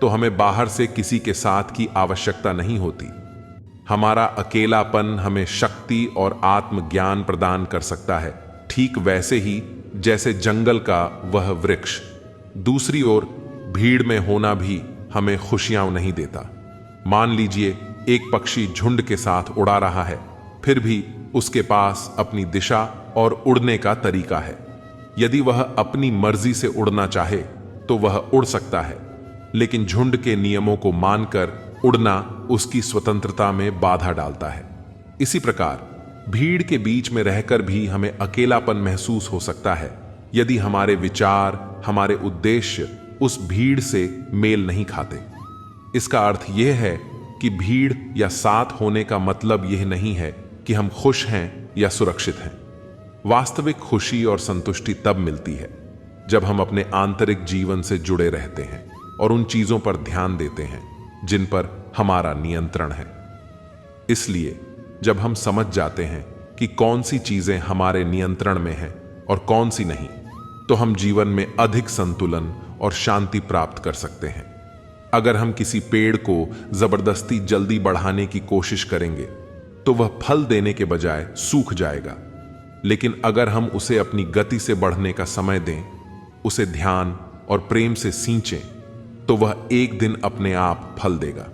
तो हमें बाहर से किसी के साथ की आवश्यकता नहीं होती। हमारा अकेलापन हमें शक्ति और आत्मज्ञान प्रदान कर सकता है, ठीक वैसे ही जैसे जंगल का वह वृक्ष। दूसरी ओर भीड़ में होना भी हमें खुशियां नहीं देता। मान लीजिए एक पक्षी झुंड के साथ उड़ा रहा है, फिर भी उसके पास अपनी दिशा और उड़ने का तरीका है। यदि वह अपनी मर्जी से उड़ना चाहे तो वह उड़ सकता है, लेकिन झुंड के नियमों को मानकर उड़ना उसकी स्वतंत्रता में बाधा डालता है। इसी प्रकार भीड़ के बीच में रहकर भी हमें अकेलापन महसूस हो सकता है, यदि हमारे विचार, हमारे उद्देश्य उस भीड़ से मेल नहीं खाते। इसका अर्थ यह है कि भीड़ या साथ होने का मतलब यह नहीं है कि हम खुश हैं या सुरक्षित हैं। वास्तविक खुशी और संतुष्टि तब मिलती है जब हम अपने आंतरिक जीवन से जुड़े रहते हैं और उन चीजों पर ध्यान देते हैं जिन पर हमारा नियंत्रण है। इसलिए जब हम समझ जाते हैं कि कौन सी चीजें हमारे नियंत्रण में हैं और कौन सी नहीं, तो हम जीवन में अधिक संतुलन और शांति प्राप्त कर सकते हैं। अगर हम किसी पेड़ को जबरदस्ती जल्दी बढ़ाने की कोशिश करेंगे तो वह फल देने के बजाय सूख जाएगा, लेकिन अगर हम उसे अपनी गति से बढ़ने का समय दें, उसे ध्यान और प्रेम से सींचें, तो वह एक दिन अपने आप फल देगा।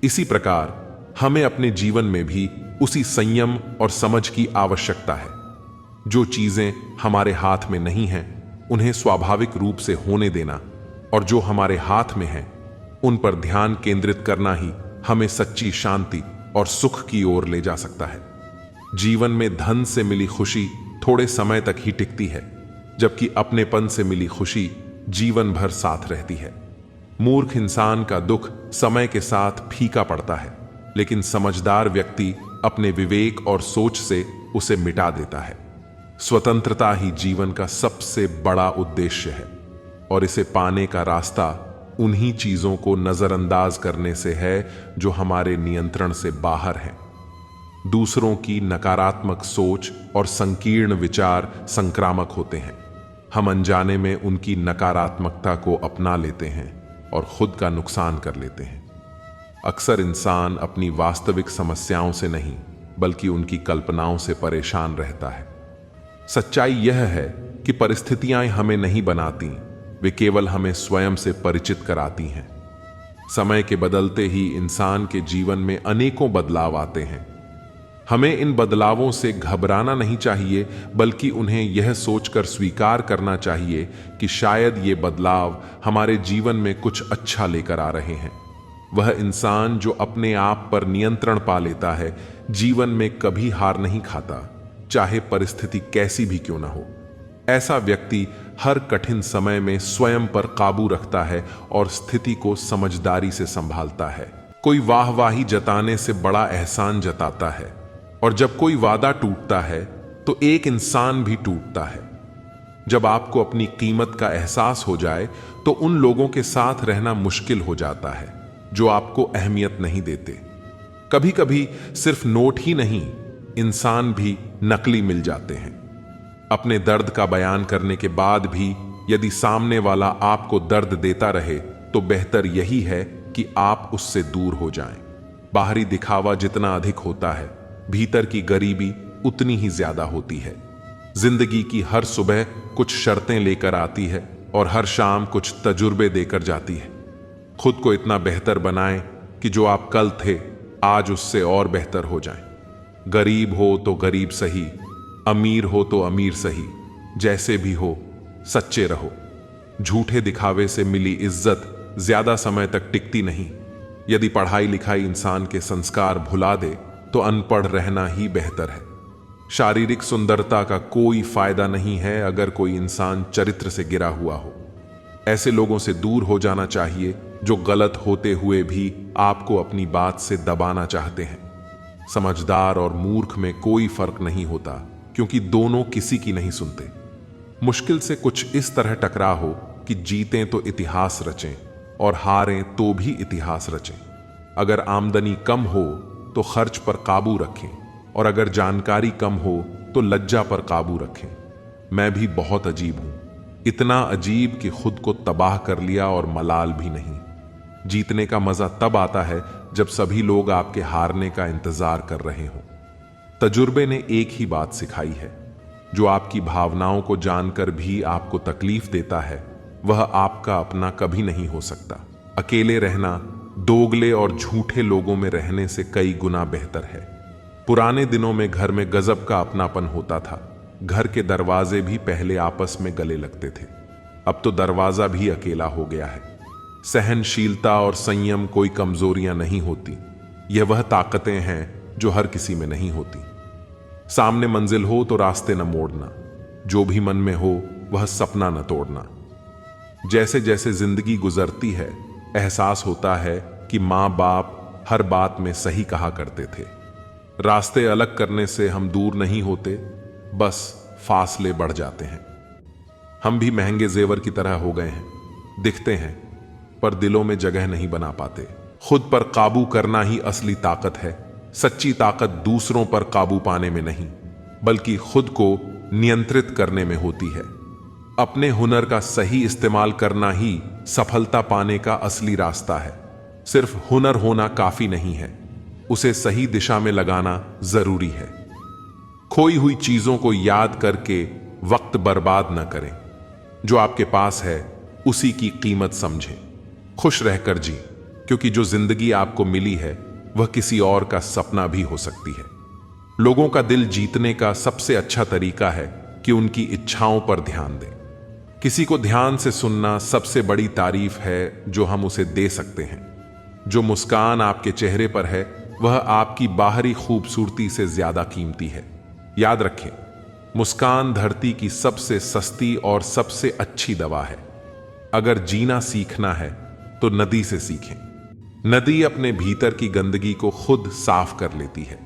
इसी प्रकार हमें अपने जीवन में भी उसी संयम और समझ की आवश्यकता है। जो चीजें हमारे हाथ में नहीं हैं उन्हें स्वाभाविक रूप से होने देना, और जो हमारे हाथ में हैं उन पर ध्यान केंद्रित करना ही हमें सच्ची शांति और सुख की ओर ले जा सकता है। जीवन में धन से मिली खुशी थोड़े समय तक ही टिकती है, जबकि अपनेपन से मिली खुशी जीवन भर साथ रहती है। मूर्ख इंसान का दुख समय के साथ फीका पड़ता है, लेकिन समझदार व्यक्ति अपने विवेक और सोच से उसे मिटा देता है। स्वतंत्रता ही जीवन का सबसे बड़ा उद्देश्य है, और इसे पाने का रास्ता उन्हीं चीजों को नजरअंदाज करने से है जो हमारे नियंत्रण से बाहर हैं। दूसरों की नकारात्मक सोच और संकीर्ण विचार संक्रामक होते हैं। हम अनजाने में उनकी नकारात्मकता को अपना लेते हैं और खुद का नुकसान कर लेते हैं। अक्सर इंसान अपनी वास्तविक समस्याओं से नहीं बल्कि उनकी कल्पनाओं से परेशान रहता है। सच्चाई यह है कि परिस्थितियां हमें नहीं बनाती, वे केवल हमें स्वयं से परिचित कराती हैं। समय के बदलते ही इंसान के जीवन में अनेकों बदलाव आते हैं। हमें इन बदलावों से घबराना नहीं चाहिए, बल्कि उन्हें यह सोचकर स्वीकार करना चाहिए कि शायद ये बदलाव हमारे जीवन में कुछ अच्छा लेकर आ रहे हैं। वह इंसान जो अपने आप पर नियंत्रण पा लेता है, जीवन में कभी हार नहीं खाता, चाहे परिस्थिति कैसी भी क्यों ना हो। ऐसा व्यक्ति हर कठिन समय में स्वयं पर काबू रखता है और स्थिति को समझदारी से संभालता है। कोई वाहवाही जताने से बड़ा एहसान जताता है, और जब कोई वादा टूटता है तो एक इंसान भी टूटता है। जब आपको अपनी कीमत का एहसास हो जाए तो उन लोगों के साथ रहना मुश्किल हो जाता है जो आपको अहमियत नहीं देते। कभी कभी सिर्फ नोट ही नहीं, इंसान भी नकली मिल जाते हैं। अपने दर्द का बयान करने के बाद भी यदि सामने वाला आपको दर्द देता रहे तो बेहतर यही है कि आप उससे दूर हो जाएं। बाहरी दिखावा जितना अधिक होता है, भीतर की गरीबी उतनी ही ज्यादा होती है। जिंदगी की हर सुबह कुछ शर्तें लेकर आती है और हर शाम कुछ तजुर्बे देकर जाती है। खुद को इतना बेहतर बनाएं कि जो आप कल थे आज उससे और बेहतर हो जाएं। गरीब हो तो गरीब सही, अमीर हो तो अमीर सही, जैसे भी हो सच्चे रहो। झूठे दिखावे से मिली इज्जत ज्यादा समय तक टिकती नहीं। यदि पढ़ाई लिखाई इंसान के संस्कार भुला दे तो अनपढ़ रहना ही बेहतर है। शारीरिक सुंदरता का कोई फायदा नहीं है अगर कोई इंसान चरित्र से गिरा हुआ हो। ऐसे लोगों से दूर हो जाना चाहिए जो गलत होते हुए भी आपको अपनी बात से दबाना चाहते हैं। समझदार और मूर्ख में कोई फर्क नहीं होता, क्योंकि दोनों किसी की नहीं सुनते। मुश्किल से कुछ इस तरह टकरा हो कि जीतें तो इतिहास रचें और हारें तो भी इतिहास रचें। अगर आमदनी कम हो तो खर्च पर काबू रखें, और अगर जानकारी कम हो तो लज्जा पर काबू रखें। मैं भी बहुत अजीब हूं, इतना अजीब कि खुद को तबाह कर लिया और मलाल भी नहीं। जीतने का मजा तब आता है जब सभी लोग आपके हारने का इंतजार कर रहे हों। तजुर्बे ने एक ही बात सिखाई है, जो आपकी भावनाओं को जानकर भी आपको तकलीफ देता है, वह आपका अपना कभी नहीं हो सकता। अकेले रहना दोगले और झूठे लोगों में रहने से कई गुना बेहतर है। पुराने दिनों में घर में गजब का अपनापन होता था। घर के दरवाजे भी पहले आपस में गले लगते थे, अब तो दरवाजा भी अकेला हो गया है। सहनशीलता और संयम कोई कमजोरियां नहीं होती, यह वह ताकतें हैं जो हर किसी में नहीं होती। सामने मंजिल हो तो रास्ते न मोड़ना, जो भी मन में हो वह सपना न तोड़ना। जैसे जैसे जिंदगी गुजरती है, एहसास होता है कि माँ बाप हर बात में सही कहा करते थे। रास्ते अलग करने से हम दूर नहीं होते, बस फासले बढ़ जाते हैं। हम भी महंगे जेवर की तरह हो गए हैं, दिखते हैं पर दिलों में जगह नहीं बना पाते। खुद पर काबू करना ही असली ताकत है। सच्ची ताकत दूसरों पर काबू पाने में नहीं, बल्कि खुद को नियंत्रित करने में होती है। अपने हुनर का सही इस्तेमाल करना ही सफलता पाने का असली रास्ता है। सिर्फ हुनर होना काफी नहीं है, उसे सही दिशा में लगाना जरूरी है। खोई हुई चीजों को याद करके वक्त बर्बाद न करें। जो आपके पास है उसी की कीमत समझें। खुश रहकर जी, क्योंकि जो जिंदगी आपको मिली है वह किसी और का सपना भी हो सकती है। लोगों का दिल जीतने का सबसे अच्छा तरीका है कि उनकी इच्छाओं पर ध्यान दें। किसी को ध्यान से सुनना सबसे बड़ी तारीफ है जो हम उसे दे सकते हैं। जो मुस्कान आपके चेहरे पर है वह आपकी बाहरी खूबसूरती से ज्यादा कीमती है। याद रखें, मुस्कान धरती की सबसे सस्ती और सबसे अच्छी दवा है। अगर जीना सीखना है तो नदी से सीखें। नदी अपने भीतर की गंदगी को खुद साफ कर लेती है।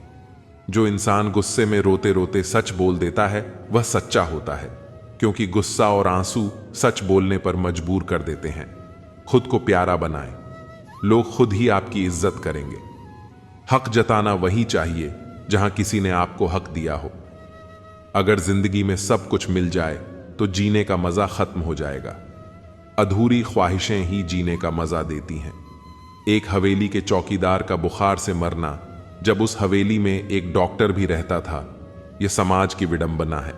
जो इंसान गुस्से में रोते रोते सच बोल देता है वह सच्चा होता है, क्योंकि गुस्सा और आंसू सच बोलने पर मजबूर कर देते हैं। खुद को प्यारा बनाएं, लोग खुद ही आपकी इज्जत करेंगे। हक जताना वही चाहिए जहां किसी ने आपको हक दिया हो। अगर जिंदगी में सब कुछ मिल जाए तो जीने का मजा खत्म हो जाएगा। अधूरी ख्वाहिशें ही जीने का मजा देती हैं। एक हवेली के चौकीदार का बुखार से मरना, जब उस हवेली में एक डॉक्टर भी रहता था, यह समाज की विडंबना है।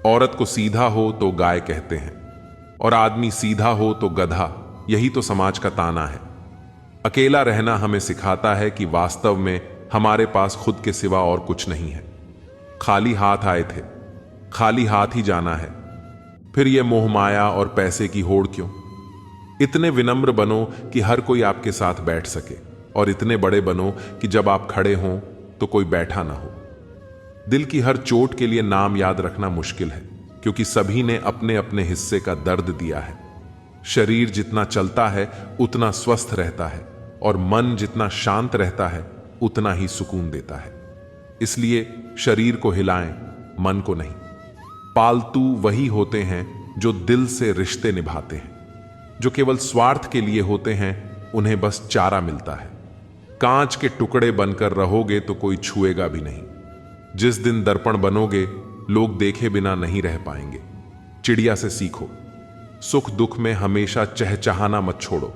औरत को सीधा हो तो गाय कहते हैं, और आदमी सीधा हो तो गधा। यही तो समाज का ताना है। अकेला रहना हमें सिखाता है कि वास्तव में हमारे पास खुद के सिवा और कुछ नहीं है। खाली हाथ आए थे, खाली हाथ ही जाना है। फिर यह मोह माया और पैसे की होड़ क्यों? इतने विनम्र बनो कि हर कोई आपके साथ बैठ सके, और इतने बड़े बनो कि जब आप खड़े हों तो कोई बैठा ना हो। दिल की हर चोट के लिए नाम याद रखना मुश्किल है, क्योंकि सभी ने अपने अपने हिस्से का दर्द दिया है। शरीर जितना चलता है उतना स्वस्थ रहता है, और मन जितना शांत रहता है उतना ही सुकून देता है। इसलिए शरीर को हिलाएं, मन को नहीं। पालतू वही होते हैं जो दिल से रिश्ते निभाते हैं। जो केवल स्वार्थ के लिए होते हैं उन्हें बस चारा मिलता है। कांच के टुकड़े बनकर रहोगे तो कोई छुएगा भी नहीं। जिस दिन दर्पण बनोगे लोग देखे बिना नहीं रह पाएंगे। चिड़िया से सीखो, सुख दुख में हमेशा चहचहाना मत छोड़ो।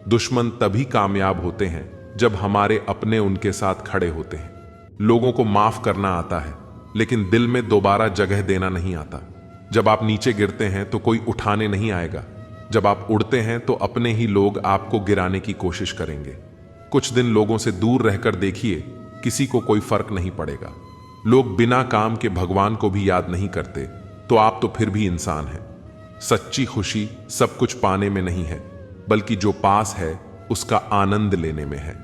दुश्मन तभी कामयाब होते हैं जब हमारे अपने उनके साथ खड़े होते हैं। लोगों को माफ करना आता है, लेकिन दिल में दोबारा जगह देना नहीं आता। जब आप नीचे गिरते हैं तो कोई उठाने नहीं आएगा। जब आप उड़ते हैं तो अपने ही लोग आपको गिराने की कोशिश करेंगे। कुछ दिन लोगों से दूर रहकर देखिए, किसी को कोई फर्क नहीं पड़ेगा। लोग बिना काम के भगवान को भी याद नहीं करते, तो आप तो फिर भी इंसान हैं। सच्ची खुशी सब कुछ पाने में नहीं है, बल्कि जो पास है उसका आनंद लेने में है।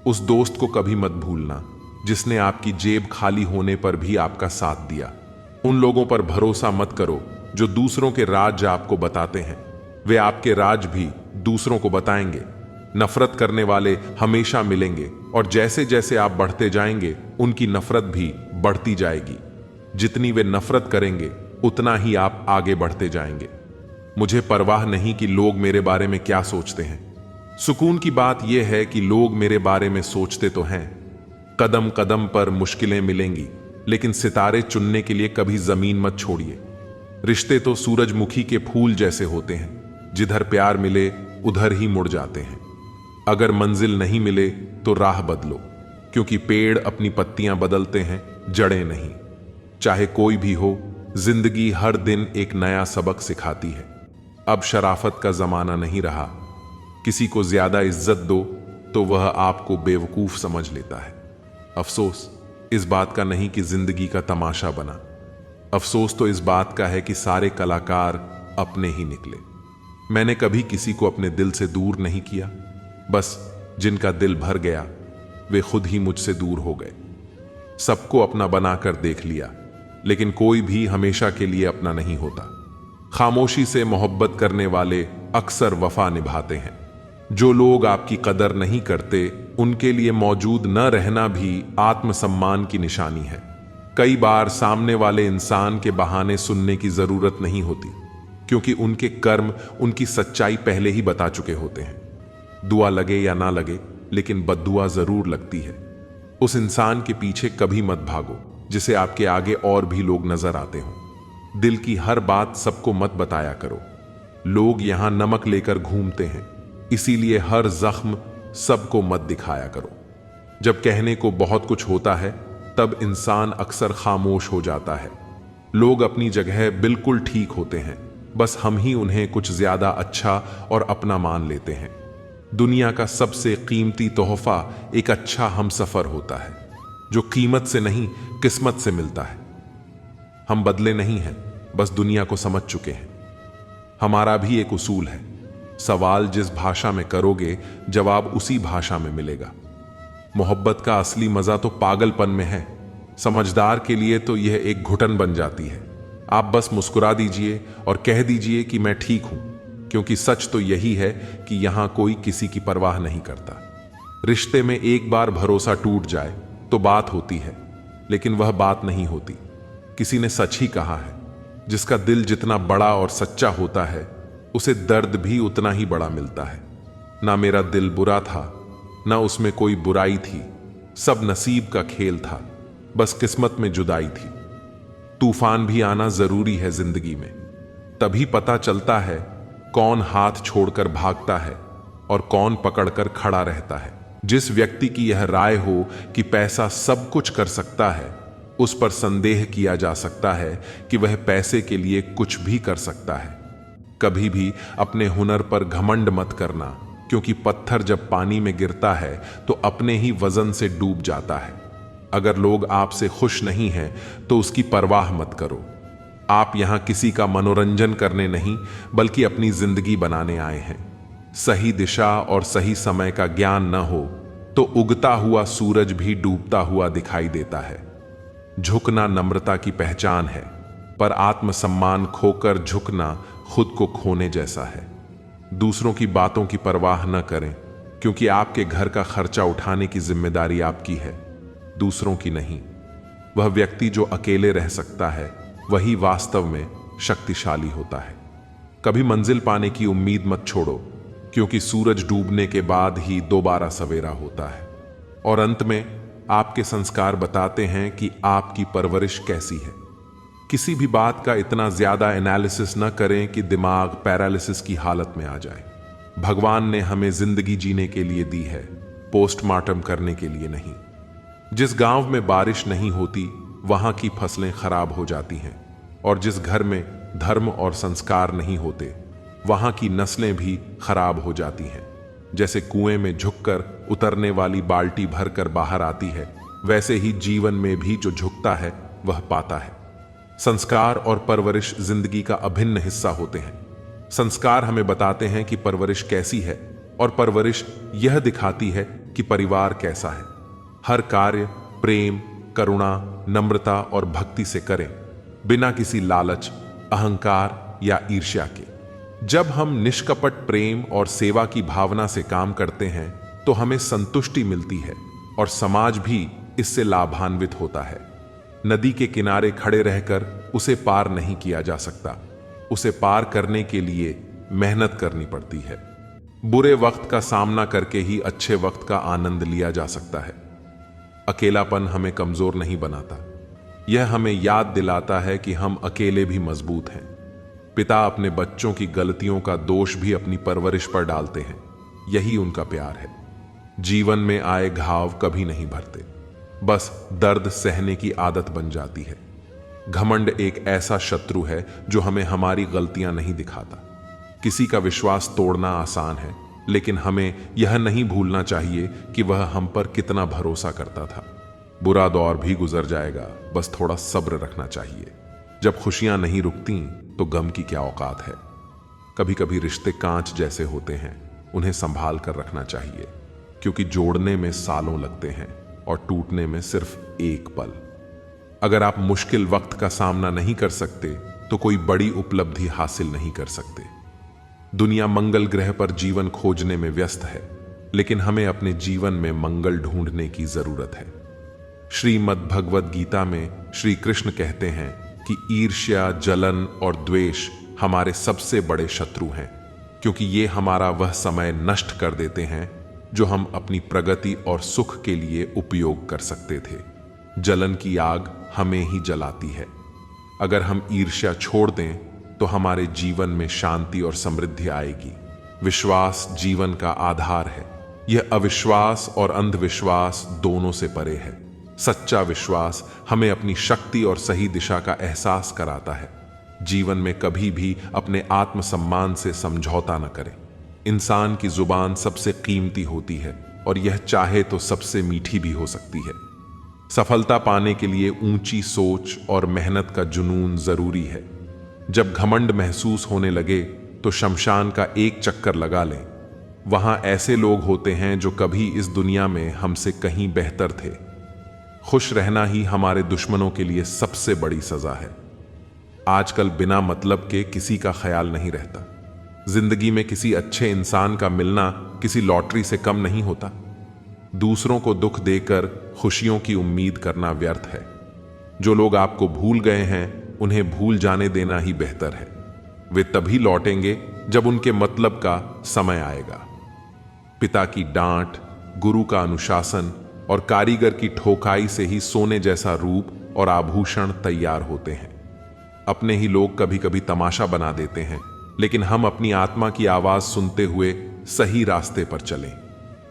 उस दोस्त को कभी मत भूलना जिसने आपकी जेब खाली होने पर भी आपका साथ दिया। उन लोगों पर भरोसा मत करो जो दूसरों के राज आपको बताते हैं। वे आपके राज भी दूसरों को बताएंगे। नफरत करने वाले हमेशा मिलेंगे, और जैसे जैसे आप बढ़ते जाएंगे उनकी नफरत भी बढ़ती जाएगी। जितनी वे नफरत करेंगे उतना ही आप आगे बढ़ते जाएंगे। मुझे परवाह नहीं कि लोग मेरे बारे में क्या सोचते हैं। सुकून की बात यह है कि लोग मेरे बारे में सोचते तो हैं। कदम कदम पर मुश्किलें मिलेंगी, लेकिन सितारे चुनने के लिए कभी जमीन मत छोड़िए। रिश्ते तो सूरजमुखी के फूल जैसे होते हैं, जिधर प्यार मिले उधर ही मुड़ जाते हैं। अगर मंजिल नहीं मिले तो राह बदलो, क्योंकि पेड़ अपनी पत्तियां बदलते हैं, जड़ें नहीं। चाहे कोई भी हो, जिंदगी हर दिन एक नया सबक सिखाती है। अब शराफत का जमाना नहीं रहा। किसी को ज्यादा इज्जत दो तो वह आपको बेवकूफ समझ लेता है। अफसोस इस बात का नहीं कि जिंदगी का तमाशा बना। अफसोस तो इस बात का है कि सारे कलाकार अपने ही निकले। मैंने कभी किसी को अपने दिल से दूर नहीं किया, बस जिनका दिल भर गया वे खुद ही मुझसे दूर हो गए। सबको अपना बनाकर देख लिया, लेकिन कोई भी हमेशा के लिए अपना नहीं होता। खामोशी से मोहब्बत करने वाले अक्सर वफा निभाते हैं। जो लोग आपकी कदर नहीं करते, उनके लिए मौजूद न रहना भी आत्मसम्मान की निशानी है। कई बार सामने वाले इंसान के बहाने सुनने की जरूरत नहीं होती, क्योंकि उनके कर्म उनकी सच्चाई पहले ही बता चुके होते हैं। दुआ लगे या ना लगे, लेकिन बद्दुआ जरूर लगती है। उस इंसान के पीछे कभी मत भागो जिसे आपके आगे और भी लोग नजर आते हों। दिल की हर बात सबको मत बताया करो। लोग यहां नमक लेकर घूमते हैं, इसीलिए हर जख्म सबको मत दिखाया करो। जब कहने को बहुत कुछ होता है, तब इंसान अक्सर खामोश हो जाता है। लोग अपनी जगह बिल्कुल ठीक होते हैं, बस हम ही उन्हें कुछ ज्यादा अच्छा और अपना मान लेते हैं। दुनिया का सबसे कीमती तोहफा एक अच्छा हमसफर होता है, जो कीमत से नहीं किस्मत से मिलता है। हम बदले नहीं हैं, बस दुनिया को समझ चुके हैं। हमारा भी एक उसूल है, सवाल जिस भाषा में करोगे, जवाब उसी भाषा में मिलेगा। मोहब्बत का असली मजा तो पागलपन में है। समझदार के लिए तो यह एक घुटन बन जाती है। आप बस मुस्कुरा दीजिए और कह दीजिए कि मैं ठीक हूं, क्योंकि सच तो यही है कि यहां कोई किसी की परवाह नहीं करता। रिश्ते में एक बार भरोसा टूट जाए तो बात होती है, लेकिन वह बात नहीं होती। किसी ने सच ही कहा है, जिसका दिल जितना बड़ा और सच्चा होता है, उसे दर्द भी उतना ही बड़ा मिलता है। ना मेरा दिल बुरा था, ना उसमें कोई बुराई थी। सब नसीब का खेल था, बस किस्मत में जुदाई थी। तूफान भी आना जरूरी है जिंदगी में, तभी पता चलता है कौन हाथ छोड़कर भागता है और कौन पकड़कर खड़ा रहता है। जिस व्यक्ति की यह राय हो कि पैसा सब कुछ कर सकता है, उस पर संदेह किया जा सकता है कि वह पैसे के लिए कुछ भी कर सकता है। कभी भी अपने हुनर पर घमंड मत करना, क्योंकि पत्थर जब पानी में गिरता है तो अपने ही वजन से डूब जाता है। अगर लोग आपसे खुश नहीं हैं तो उसकी परवाह मत करो। आप यहां किसी का मनोरंजन करने नहीं, बल्कि अपनी जिंदगी बनाने आए हैं। सही दिशा और सही समय का ज्ञान न हो तो उगता हुआ सूरज भी डूबता हुआ दिखाई देता है। झुकना नम्रता की पहचान है, पर आत्मसम्मान खोकर झुकना खुद को खोने जैसा है। दूसरों की बातों की परवाह न करें, क्योंकि आपके घर का खर्चा उठाने की जिम्मेदारी आपकी है, दूसरों की नहीं। वह व्यक्ति जो अकेले रह सकता है, वही वास्तव में शक्तिशाली होता है। कभी मंजिल पाने की उम्मीद मत छोड़ो, क्योंकि सूरज डूबने के बाद ही दोबारा सवेरा होता है। और अंत में आपके संस्कार बताते हैं कि आपकी परवरिश कैसी है। किसी भी बात का इतना ज्यादा एनालिसिस न करें कि दिमाग पैरालिसिस की हालत में आ जाए। भगवान ने हमें जिंदगी जीने के लिए दी है, पोस्टमार्टम करने के लिए नहीं। जिस गांव में बारिश नहीं होती, वहां की फसलें खराब हो जाती हैं, और जिस घर में धर्म और संस्कार नहीं होते, वहां की नस्लें भी खराब हो जाती हैं। जैसे कुएं में झुककर उतरने वाली बाल्टी भरकर बाहर आती है, वैसे ही जीवन में भी जो झुकता है वह पाता है। संस्कार और परवरिश जिंदगी का अभिन्न हिस्सा होते हैं। संस्कार हमें बताते हैं कि परवरिश कैसी है, और परवरिश यह दिखाती है कि परिवार कैसा है। हर कार्य प्रेम, करुणा, नम्रता और भक्ति से करें, बिना किसी लालच, अहंकार या ईर्ष्या के। जब हम निष्कपट प्रेम और सेवा की भावना से काम करते हैं, तो हमें संतुष्टि मिलती है और समाज भी इससे लाभान्वित होता है। नदी के किनारे खड़े रहकर उसे पार नहीं किया जा सकता, उसे पार करने के लिए मेहनत करनी पड़ती है। बुरे वक्त का सामना करके ही अच्छे वक्त का आनंद लिया जा सकता है। अकेलापन हमें कमजोर नहीं बनाता, यह हमें याद दिलाता है कि हम अकेले भी मजबूत हैं। पिता अपने बच्चों की गलतियों का दोष भी अपनी परवरिश पर डालते हैं। यही उनका प्यार है। जीवन में आए घाव कभी नहीं भरते, बस दर्द सहने की आदत बन जाती है। घमंड एक ऐसा शत्रु है जो हमें हमारी गलतियां नहीं दिखाता। किसी का विश्वास तोड़ना आसान है, लेकिन हमें यह नहीं भूलना चाहिए कि वह हम पर कितना भरोसा करता था। बुरा दौर भी गुजर जाएगा, बस थोड़ा सब्र रखना चाहिए। जब खुशियां नहीं रुकती तो गम की क्या औकात है। कभी कभी रिश्ते कांच जैसे होते हैं, उन्हें संभाल कर रखना चाहिए, क्योंकि जोड़ने में सालों लगते हैं और टूटने में सिर्फ एक पल। अगर आप मुश्किल वक्त का सामना नहीं कर सकते तो कोई बड़ी उपलब्धि हासिल नहीं कर सकते। दुनिया मंगल ग्रह पर जीवन खोजने में व्यस्त है, लेकिन हमें अपने जीवन में मंगल ढूंढने की जरूरत है। श्रीमद् भगवद गीता में श्री कृष्ण कहते हैं कि ईर्ष्या, जलन और द्वेष हमारे सबसे बड़े शत्रु हैं, क्योंकि ये हमारा वह समय नष्ट कर देते हैं जो हम अपनी प्रगति और सुख के लिए उपयोग कर सकते थे। जलन की आग हमें ही जलाती है। अगर हम ईर्ष्या छोड़ दें तो हमारे जीवन में शांति और समृद्धि आएगी। विश्वास जीवन का आधार है। यह अविश्वास और अंधविश्वास दोनों से परे है। सच्चा विश्वास हमें अपनी शक्ति और सही दिशा का एहसास कराता है। जीवन में कभी भी अपने आत्मसम्मान से समझौता न करें। इंसान की जुबान सबसे कीमती होती है और यह चाहे तो सबसे मीठी भी हो सकती है। सफलता पाने के लिए ऊंची सोच और मेहनत का जुनून जरूरी है। जब घमंड महसूस होने लगे तो शमशान का एक चक्कर लगा लें। वहां ऐसे लोग होते हैं जो कभी इस दुनिया में हमसे कहीं बेहतर थे। खुश रहना ही हमारे दुश्मनों के लिए सबसे बड़ी सजा है। आजकल बिना मतलब के किसी का ख्याल नहीं रहता। जिंदगी में किसी अच्छे इंसान का मिलना किसी लॉटरी से कम नहीं होता। दूसरों को दुख देकर खुशियों की उम्मीद करना व्यर्थ है। जो लोग आपको भूल गए हैं उन्हें भूल जाने देना ही बेहतर है। वे तभी लौटेंगे जब उनके मतलब का समय आएगा। पिता की डांट, गुरु का अनुशासन और कारीगर की ठोकाई से ही सोने जैसा रूप और आभूषण तैयार होते हैं। अपने ही लोग कभी कभी तमाशा बना देते हैं, लेकिन हम अपनी आत्मा की आवाज सुनते हुए सही रास्ते पर चलें।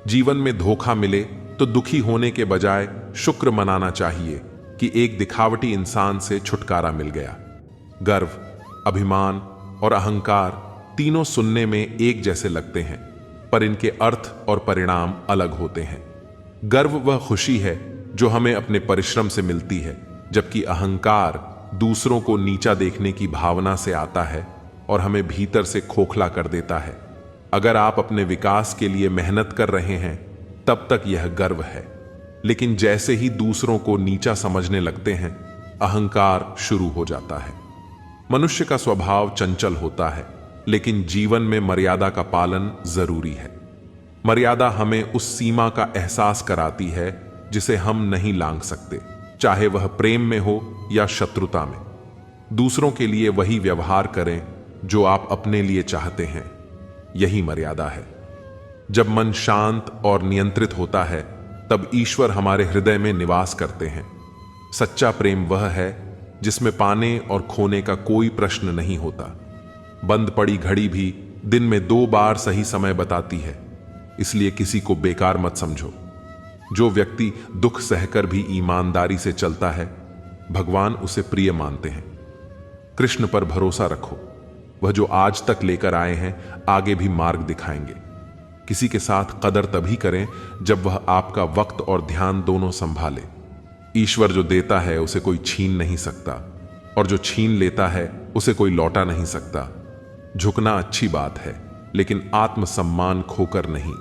जीवन में धोखा मिले तो दुखी होने के बजाय शुक्र मनाना चाहिए कि एक दिखावटी इंसान से छुटकारा मिल गया। गर्व, अभिमान और अहंकार तीनों सुनने में एक जैसे लगते हैं, पर इनके अर्थ और परिणाम अलग होते हैं। गर्व वह खुशी है जो हमें अपने परिश्रम से मिलती है, जबकि अहंकार दूसरों को नीचा देखने की भावना से आता है और हमें भीतर से खोखला कर देता है। अगर आप अपने विकास के लिए मेहनत कर रहे हैं तब तक यह गर्व है, लेकिन जैसे ही दूसरों को नीचा समझने लगते हैं, अहंकार शुरू हो जाता है। मनुष्य का स्वभाव चंचल होता है, लेकिन जीवन में मर्यादा का पालन जरूरी है। मर्यादा हमें उस सीमा का एहसास कराती है जिसे हम नहीं लांघ सकते, चाहे वह प्रेम में हो या शत्रुता में। दूसरों के लिए वही व्यवहार करें जो आप अपने लिए चाहते हैं। यही मर्यादा है। जब मन शांत और नियंत्रित होता है तब ईश्वर हमारे हृदय में निवास करते हैं। सच्चा प्रेम वह है जिसमें पाने और खोने का कोई प्रश्न नहीं होता। बंद पड़ी घड़ी भी दिन में 2 बार सही समय बताती है, इसलिए किसी को बेकार मत समझो। जो व्यक्ति दुख सहकर भी ईमानदारी से चलता है, भगवान उसे प्रिय मानते हैं। कृष्ण पर भरोसा रखो, वह जो आज तक लेकर आए हैं आगे भी मार्ग दिखाएंगे। किसी के साथ कदर तभी करें जब वह आपका वक्त और ध्यान दोनों संभाले। ईश्वर जो देता है उसे कोई छीन नहीं सकता, और जो छीन लेता है उसे कोई लौटा नहीं सकता। झुकना अच्छी बात है, लेकिन आत्मसम्मान खोकर नहीं।